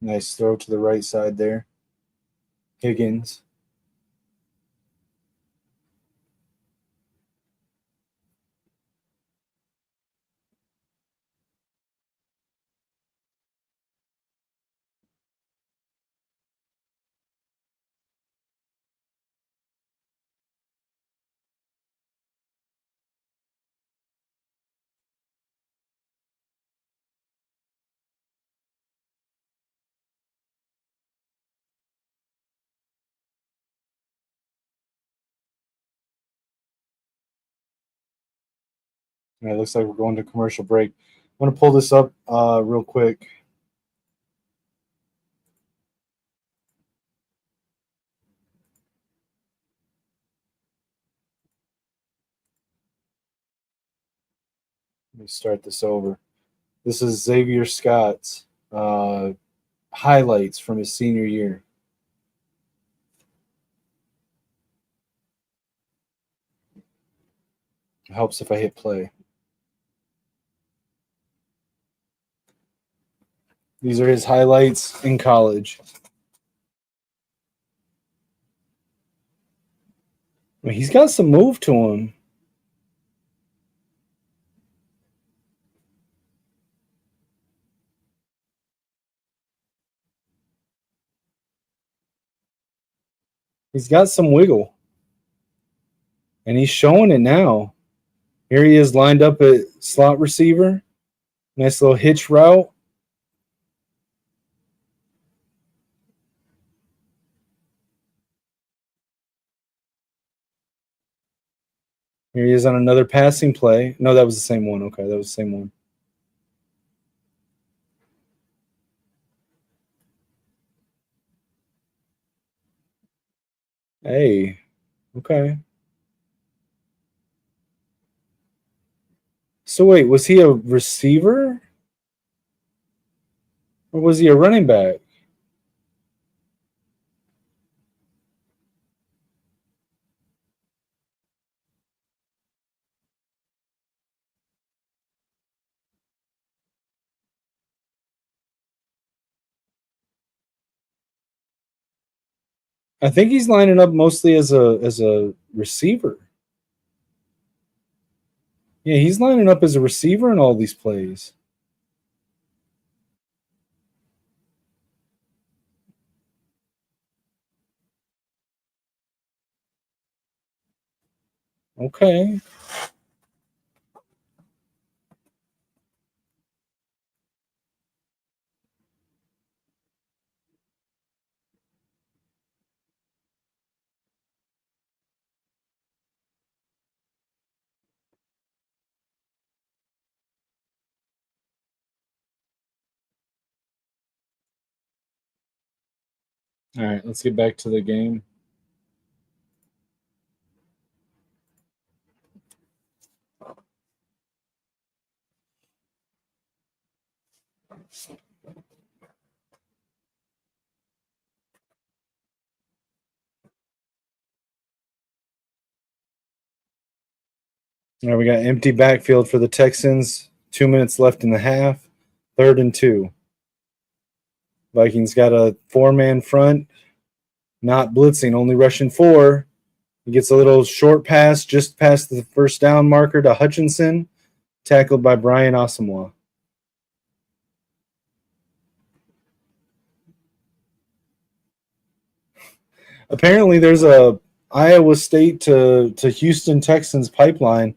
Nice throw to the right side there. Higgins. It looks like we're going to commercial break. I'm going to pull this up real quick. Let me start this over. This is Xavier Scott's highlights from his senior year. It helps if I hit play. These are his highlights in college. I mean, he's got some move to him. He's got some wiggle. And he's showing it now. Here he is lined up at slot receiver. Nice little hitch route. Here he is on another passing play. No, that was the same one. Okay, that was the same one. Hey, okay. So wait, was he a receiver? Or was he a running back? I think he's lining up mostly as a receiver. Yeah, he's lining up as a receiver in all these plays. Okay. All right, let's get back to the game. All right, we got empty backfield for the Texans. 2 minutes left in the half. 3rd and 2. Vikings got a 4-man front. Not blitzing, only rushing 4. He gets a little short pass just past the first down marker to Hutchinson, tackled by Brian Asamoah. Apparently, there's a Iowa State to Houston Texans pipeline.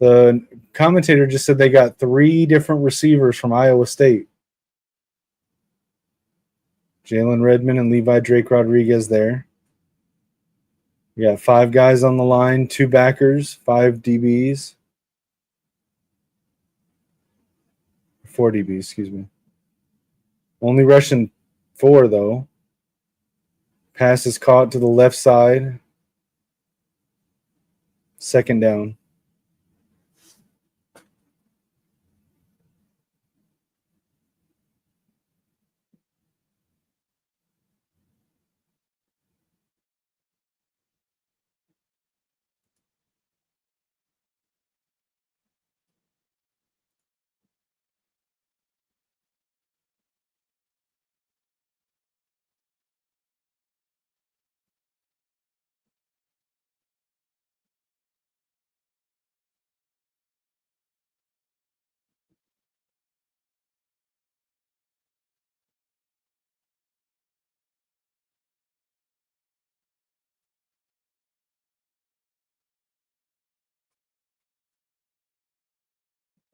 The commentator just said they got 3 different receivers from Iowa State. Jalen Redmond and Levi Drake Rodriguez there. We got 5 guys on the line, 2 backers, 5 DBs. 4 DBs, excuse me. Only rushing 4, though. Pass is caught to the left side. 2nd down.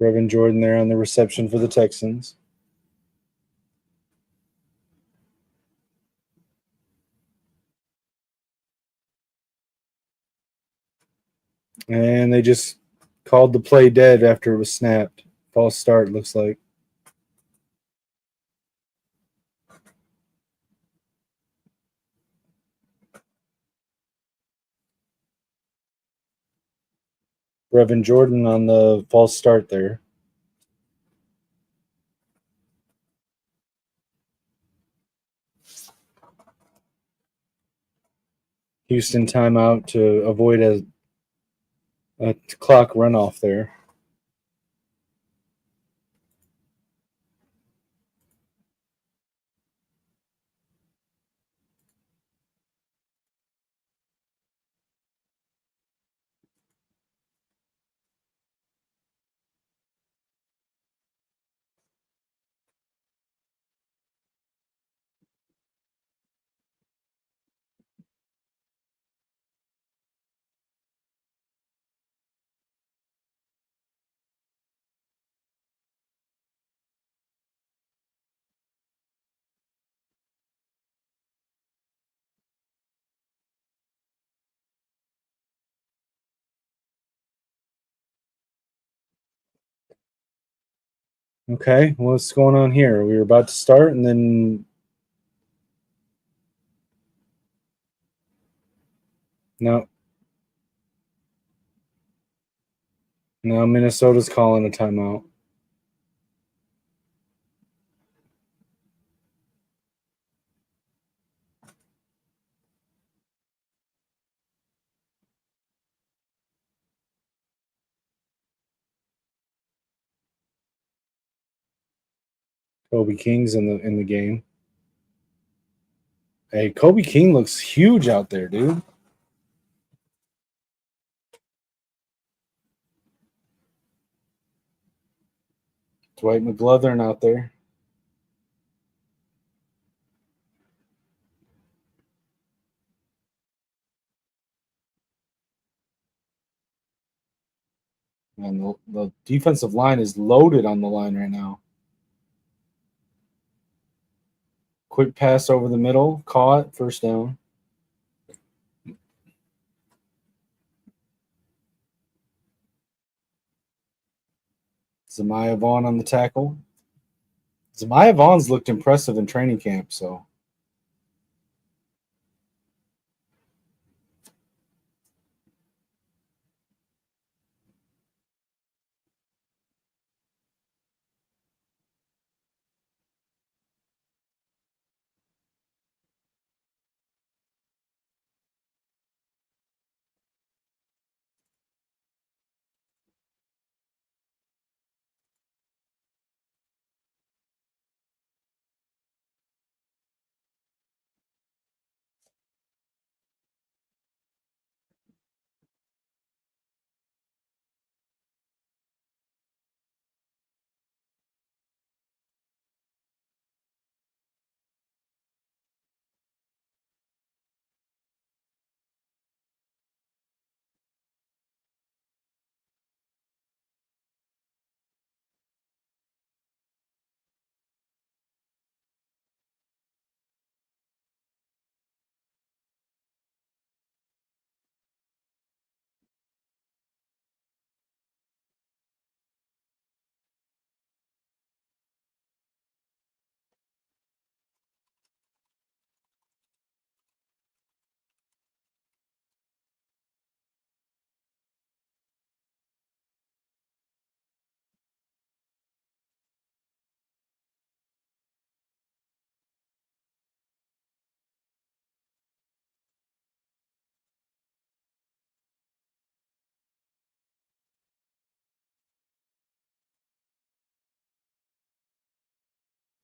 Brevin Jordan there on the reception for the Texans. And they just called the play dead after it was snapped. False start, looks like. Brevin Jordan on the false start there. Houston timeout to avoid a clock runoff there. Okay, what's going on here? We were about to start, and then no, now Minnesota's calling a timeout. Kobe King's in the game. Hey, Kobe King looks huge out there, dude. Dwight McGlothern out there. And the defensive line is loaded on the line right now. Quick pass over the middle, caught, first down. Zamiah Vaughn on the tackle. Zamiah Vaughn's looked impressive in training camp, so.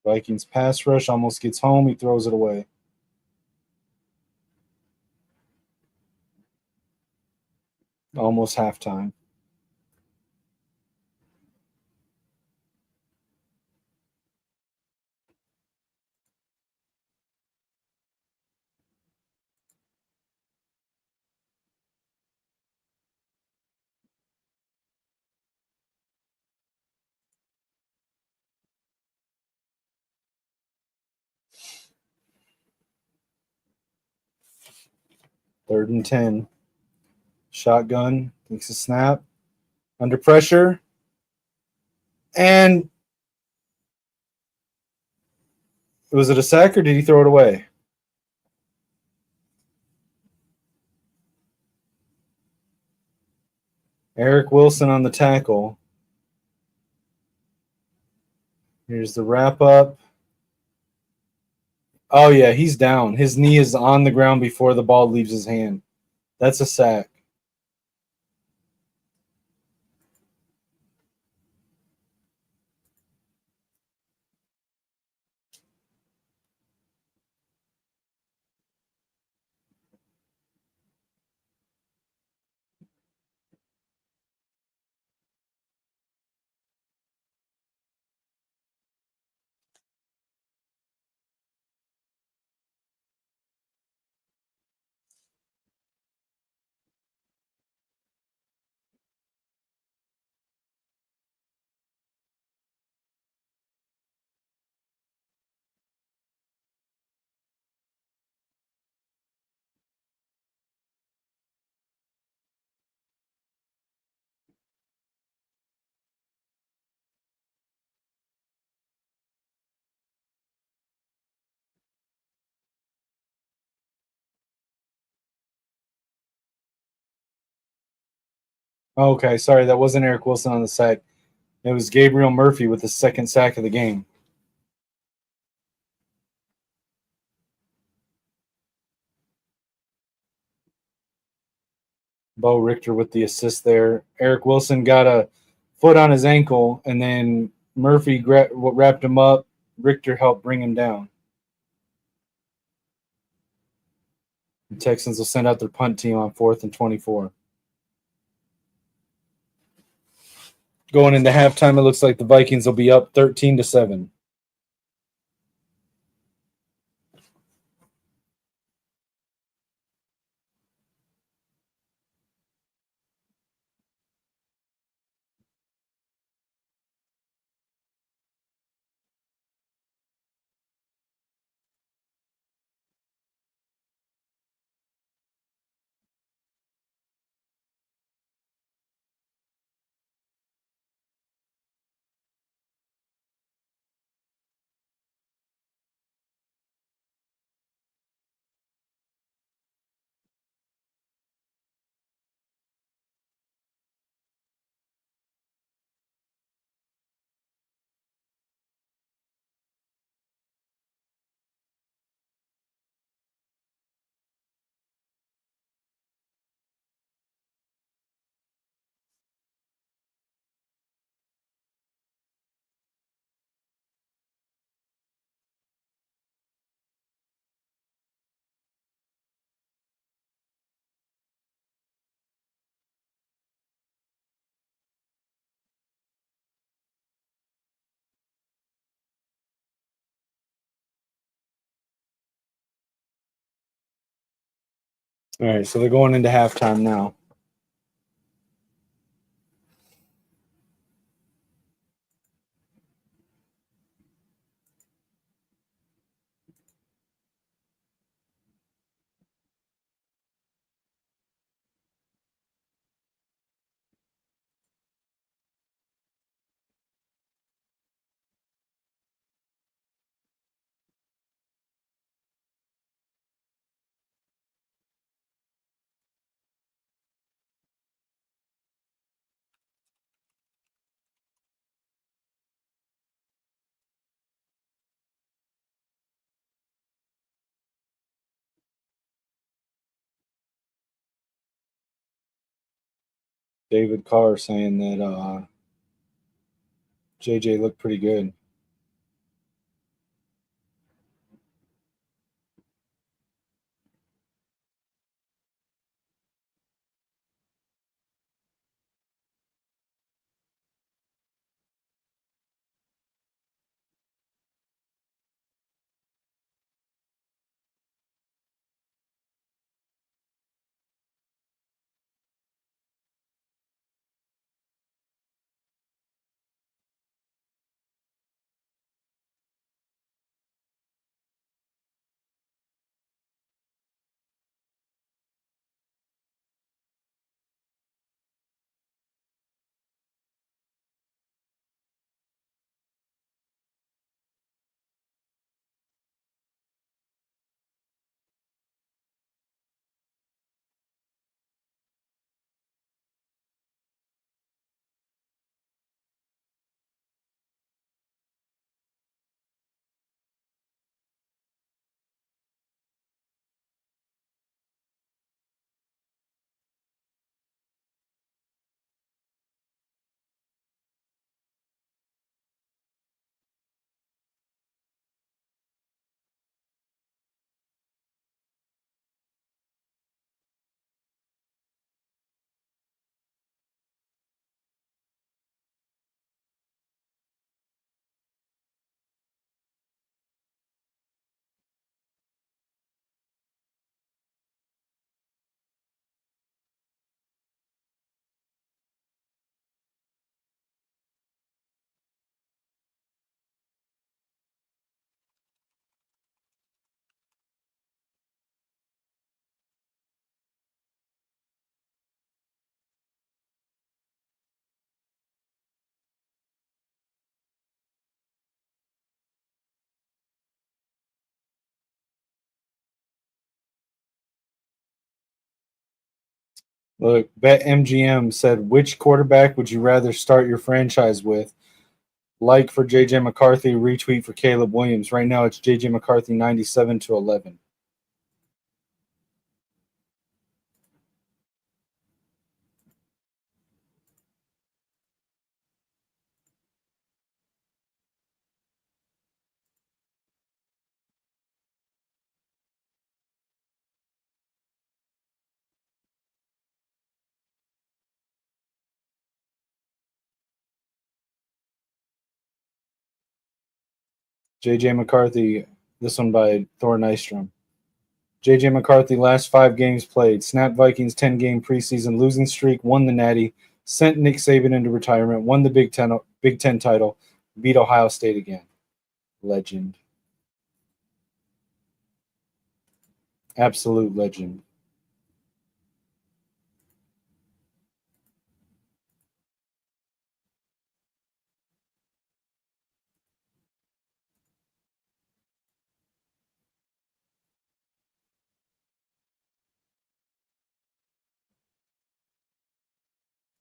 Vikings pass rush almost gets home. He throws it away. Almost halftime. Third and 10. Shotgun, takes a snap. Under pressure. And was it a sack or did he throw it away? Eric Wilson on the tackle. Here's the wrap up. Oh, yeah, he's down. His knee is on the ground before the ball leaves his hand. That's a sack. Okay, sorry, that wasn't Eric Wilson on the sack. It was Gabriel Murphy with the second sack of the game. Bo Richter with the assist there. Eric Wilson got a foot on his ankle, and then Murphy wrapped him up. Richter helped bring him down. The Texans will send out their punt team on 4th and 24. Going into halftime, it looks like the Vikings will be up 13-7. All right, so they're going into halftime now. David Carr saying that JJ looked pretty good. Look, BetMGM said, which quarterback would you rather start your franchise with? Like for JJ McCarthy, retweet for Caleb Williams. Right now it's JJ McCarthy 97-11. JJ McCarthy, this one by Thor Nystrom. JJ McCarthy, last 5 games played. Snap Vikings 10-game preseason losing streak, won the Natty, sent Nick Saban into retirement, won the Big Ten title, beat Ohio State again. Legend. Absolute legend.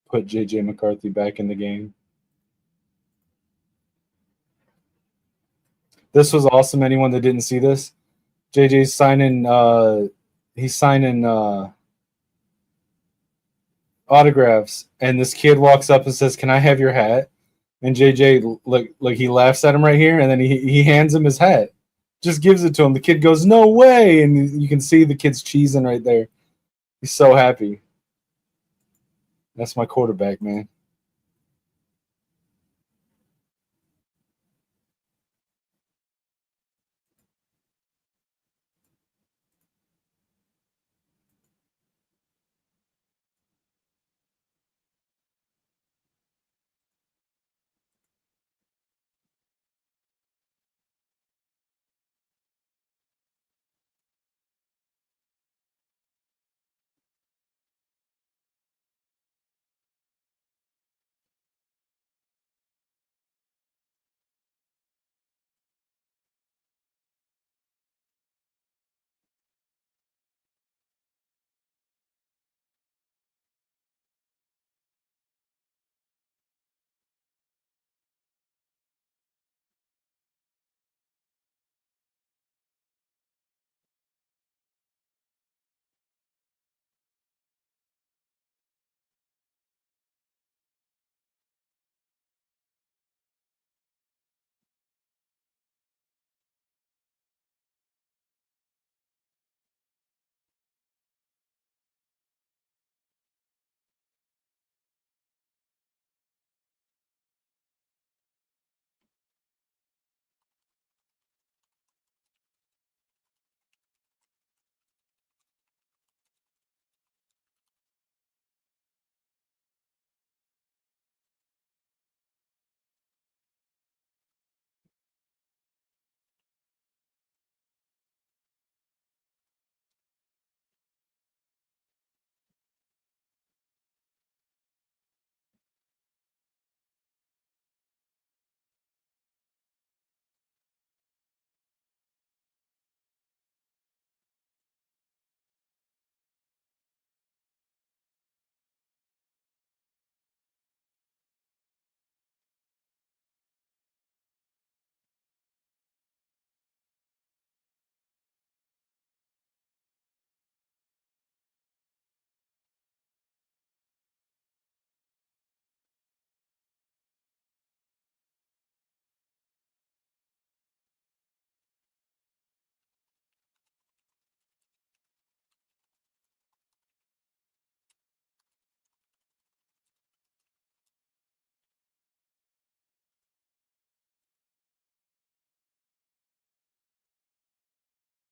Put JJ McCarthy back in the game. This was awesome. Anyone that didn't see this, JJ's signing. He's signing autographs, and this kid walks up and says, "Can I have your hat?" And JJ like he laughs at him right here, and then he hands him his hat, just gives it to him. The kid goes, "No way!" And you can see the kid's cheesing right there. He's so happy. That's my quarterback, man.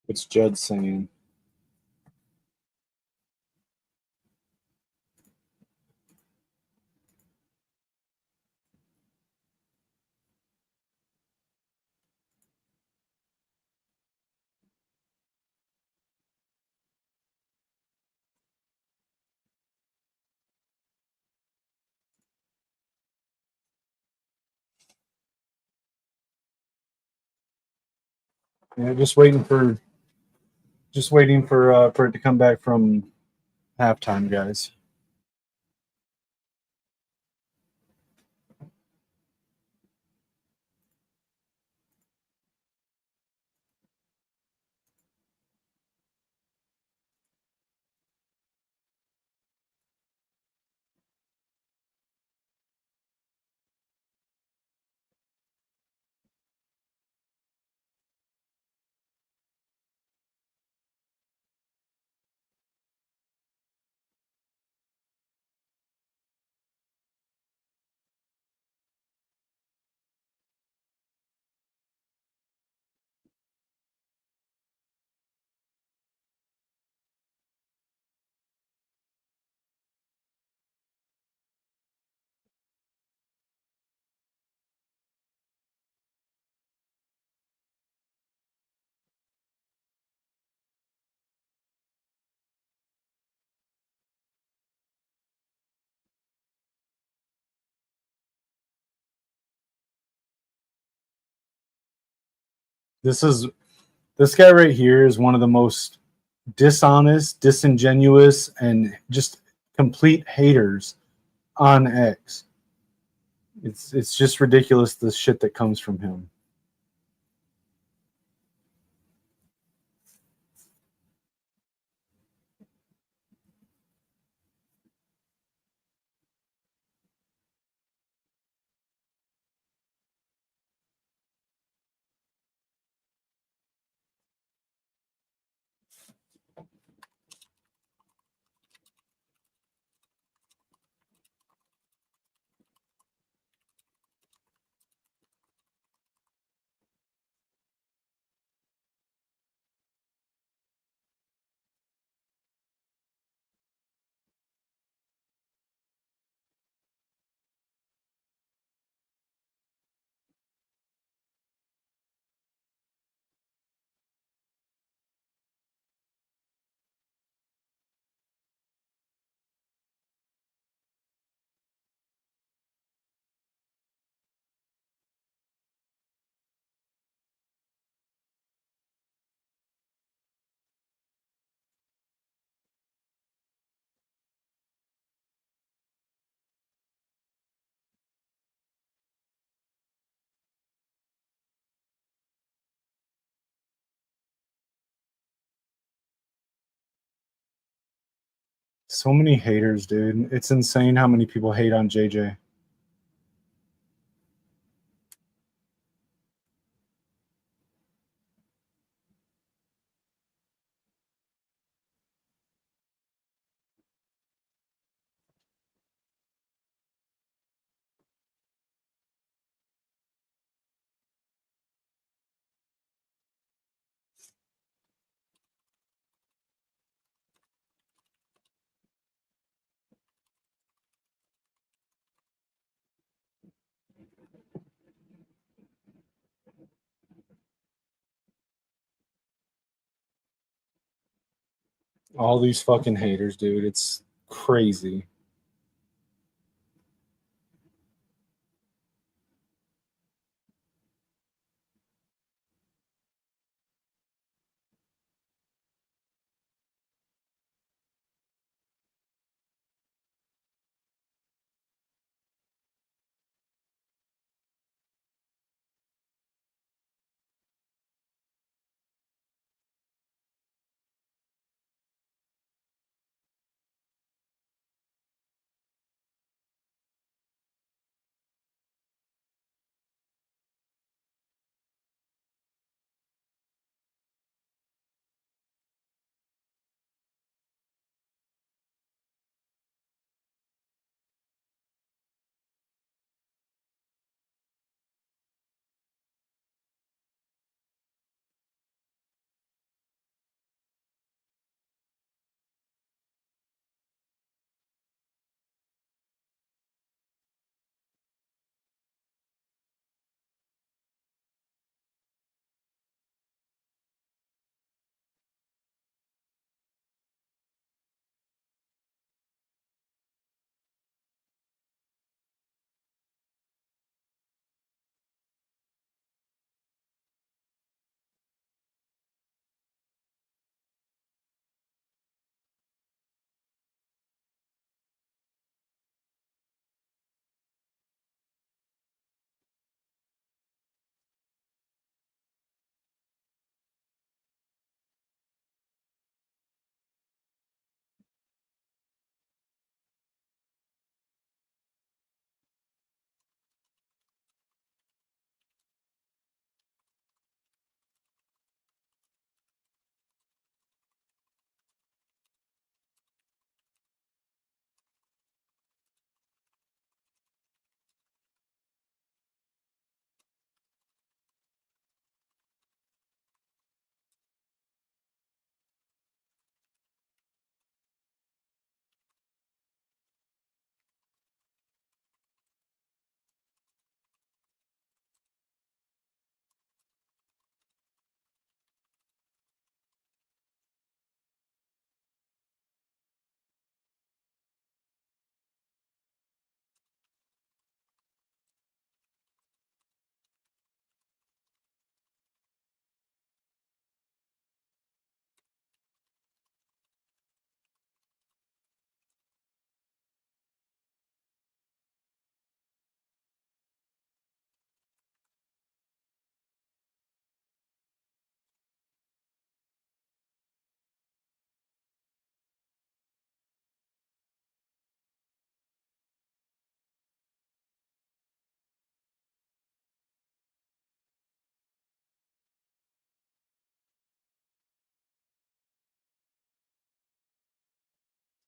What's Judd saying? Yeah, just waiting for it to come back from halftime, guys. This is this guy right here is one of the most dishonest, disingenuous, and just complete haters on X. It's just ridiculous the shit that comes from him. So many haters, dude. It's insane how many people hate on JJ. All these fucking haters, dude. It's crazy.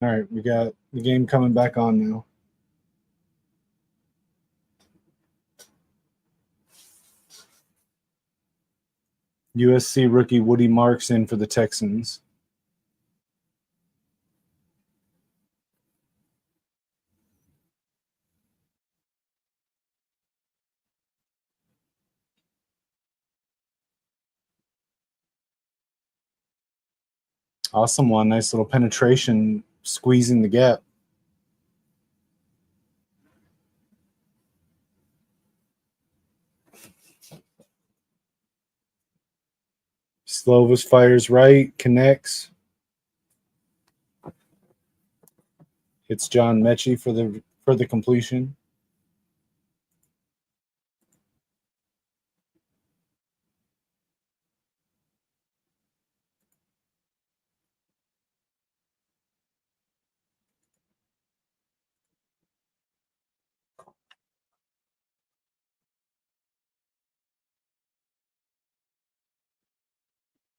All right, we got the game coming back on now. USC rookie Woody Marks in for the Texans. Awesome one. Nice little penetration, squeezing the gap. Slovis fires right, connects. Hits John Mechie for the completion.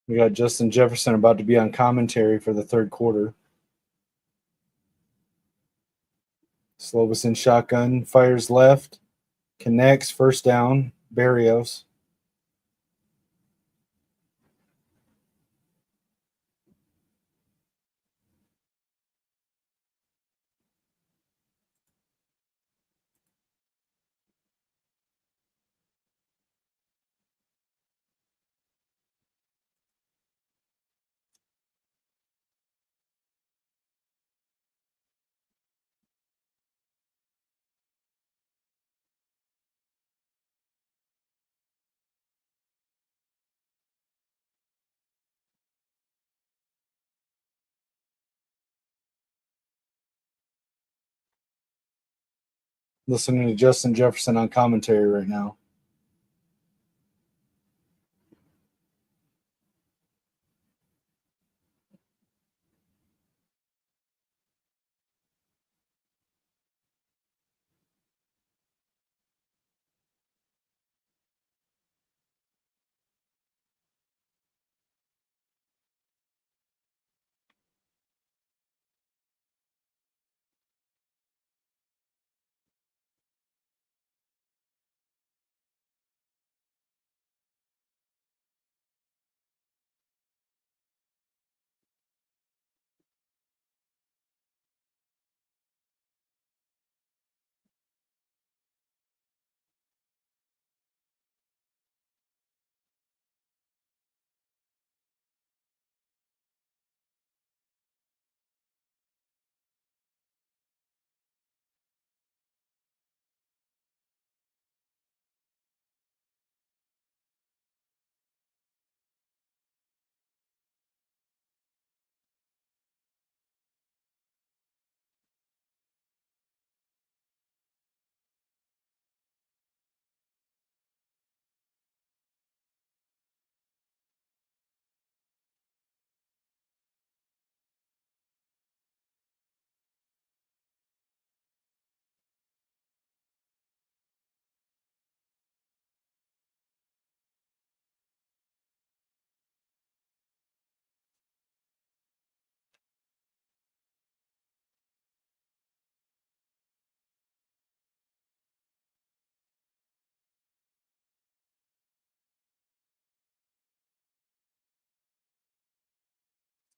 We got Justin Jefferson about to be on commentary for the third quarter. Slovis in shotgun, fires left, connects, first down, Barrios. Listening to Justin Jefferson on commentary right now.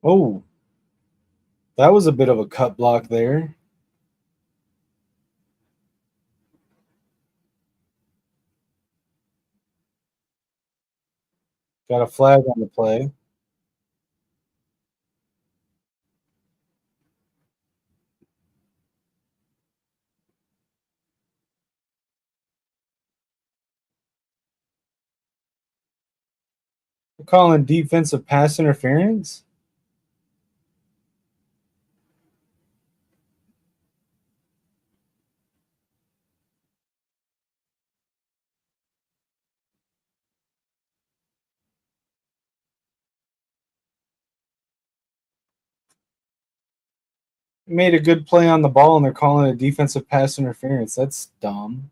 Oh, that was a bit of a cut block there. Got a flag on the play. We're calling defensive pass interference. Made a good play on the ball and they're calling it defensive pass interference. That's dumb.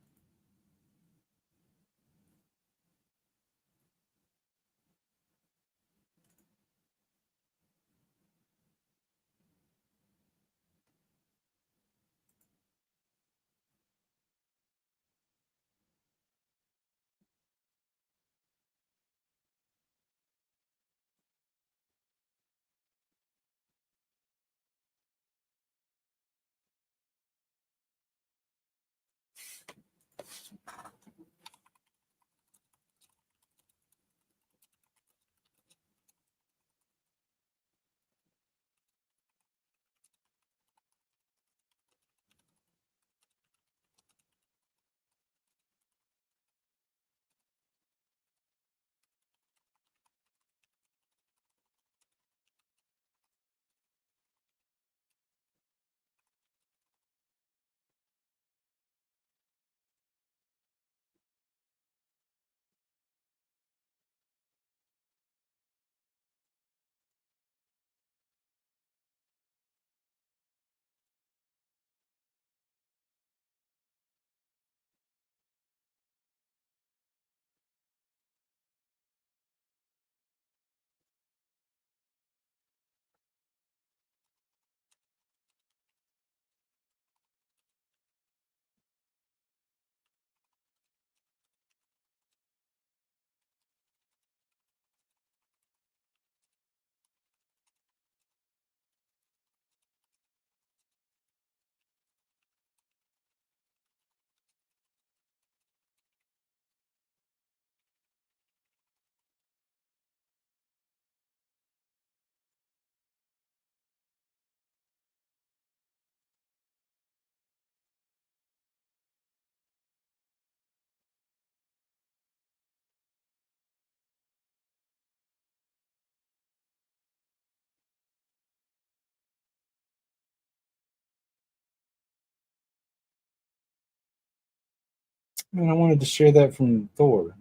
Man, I wanted to share that from Thor.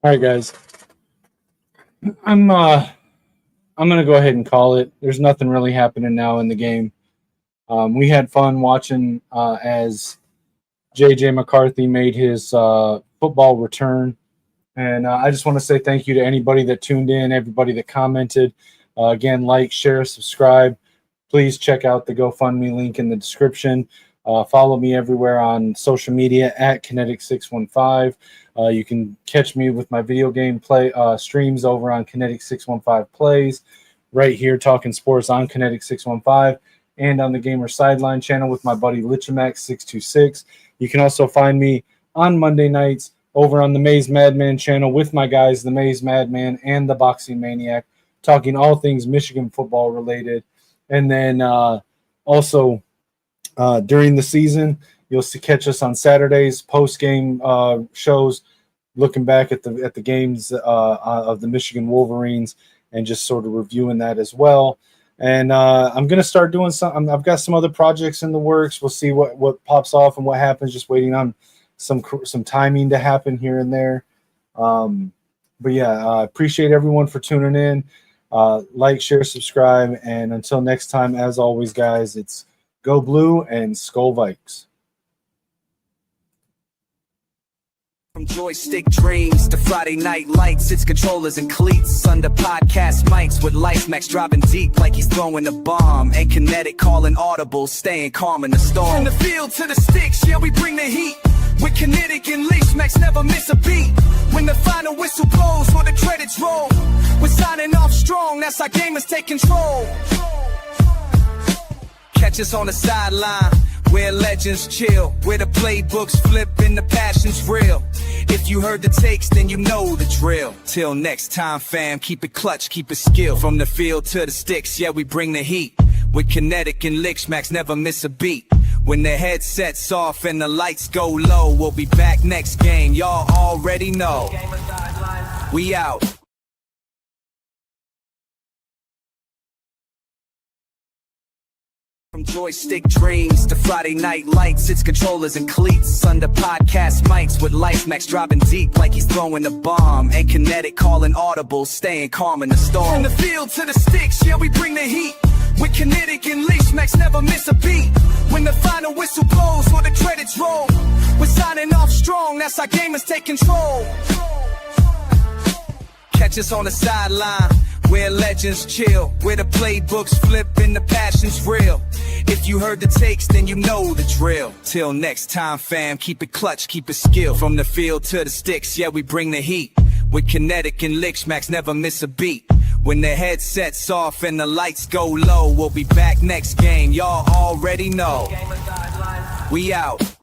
All right, guys. I'm uh I'm gonna go ahead and call it. There's nothing really happening now in the game. We had fun watching as JJ McCarthy made his football return. And I just want to say thank you to anybody that tuned in, everybody that commented. Again, like, share, subscribe. Please check out the GoFundMe link in the description. Follow me everywhere on social media at Kinetik615. You can catch me with my video game play streams over on Kinetik615 Plays, right here talking sports on Kinetik615, and on the Gamer Sideline channel with my buddy Lichamax626. You can also find me on Monday nights over on the Maze Madman channel with my guys, the Maze Madman and the Boxing Maniac, talking all things Michigan football related. And then also during the season, you'll catch us on Saturdays, post-game shows, looking back at the games of the Michigan Wolverines and just sort of reviewing that as well. And I'm going to start doing some. I've got some other projects in the works. We'll see what pops off and what happens. Just waiting on some timing to happen here and there. But yeah, I appreciate everyone for tuning in. Like, share, subscribe, and until next time, as always, guys, it's Go Blue and Skull Vikes. From joystick dreams to Friday night lights, it's controllers and cleats under podcast mics with Life Max driving deep like he's throwing a bomb, and Kinetik calling audible, staying calm in the storm. From the field to the sticks, yeah, we bring the heat. With Kinetik and Leash Max, never miss a beat. When the final whistle blows or the credits roll, we're signing off strong, that's our gamers take control. Catch us on the sideline, where legends chill, where the playbooks flip and the passion's real. If you heard the takes, then you know the drill. Till next time, fam, keep it clutch, keep it skill. From the field to the sticks, yeah, we bring the heat. With Kinetik and Lich Max, never miss a beat. When the headset's off and the lights go low, we'll be back next game, y'all already know. We out. From joystick dreams to Friday night lights, it's controllers and cleats under podcast mics with Life Max driving deep like he's throwing a bomb, and Kinetik calling audible, staying calm in the storm. From the field to the sticks, yeah, we bring the heat. With Kinetik and Leash Max, never miss a beat. When the final whistle blows or the credits roll, we're signing off strong, that's our gamers take control. Catch us on the sideline, where legends chill, where the playbooks flip and the passion's real. If you heard the takes, then you know the drill. Till next time, fam, keep it clutch, keep it skill. From the field to the sticks, yeah, we bring the heat. With Kinetik and Lich Max, never miss a beat. When the headset's off and the lights go low, we'll be back next game, y'all already know. We out.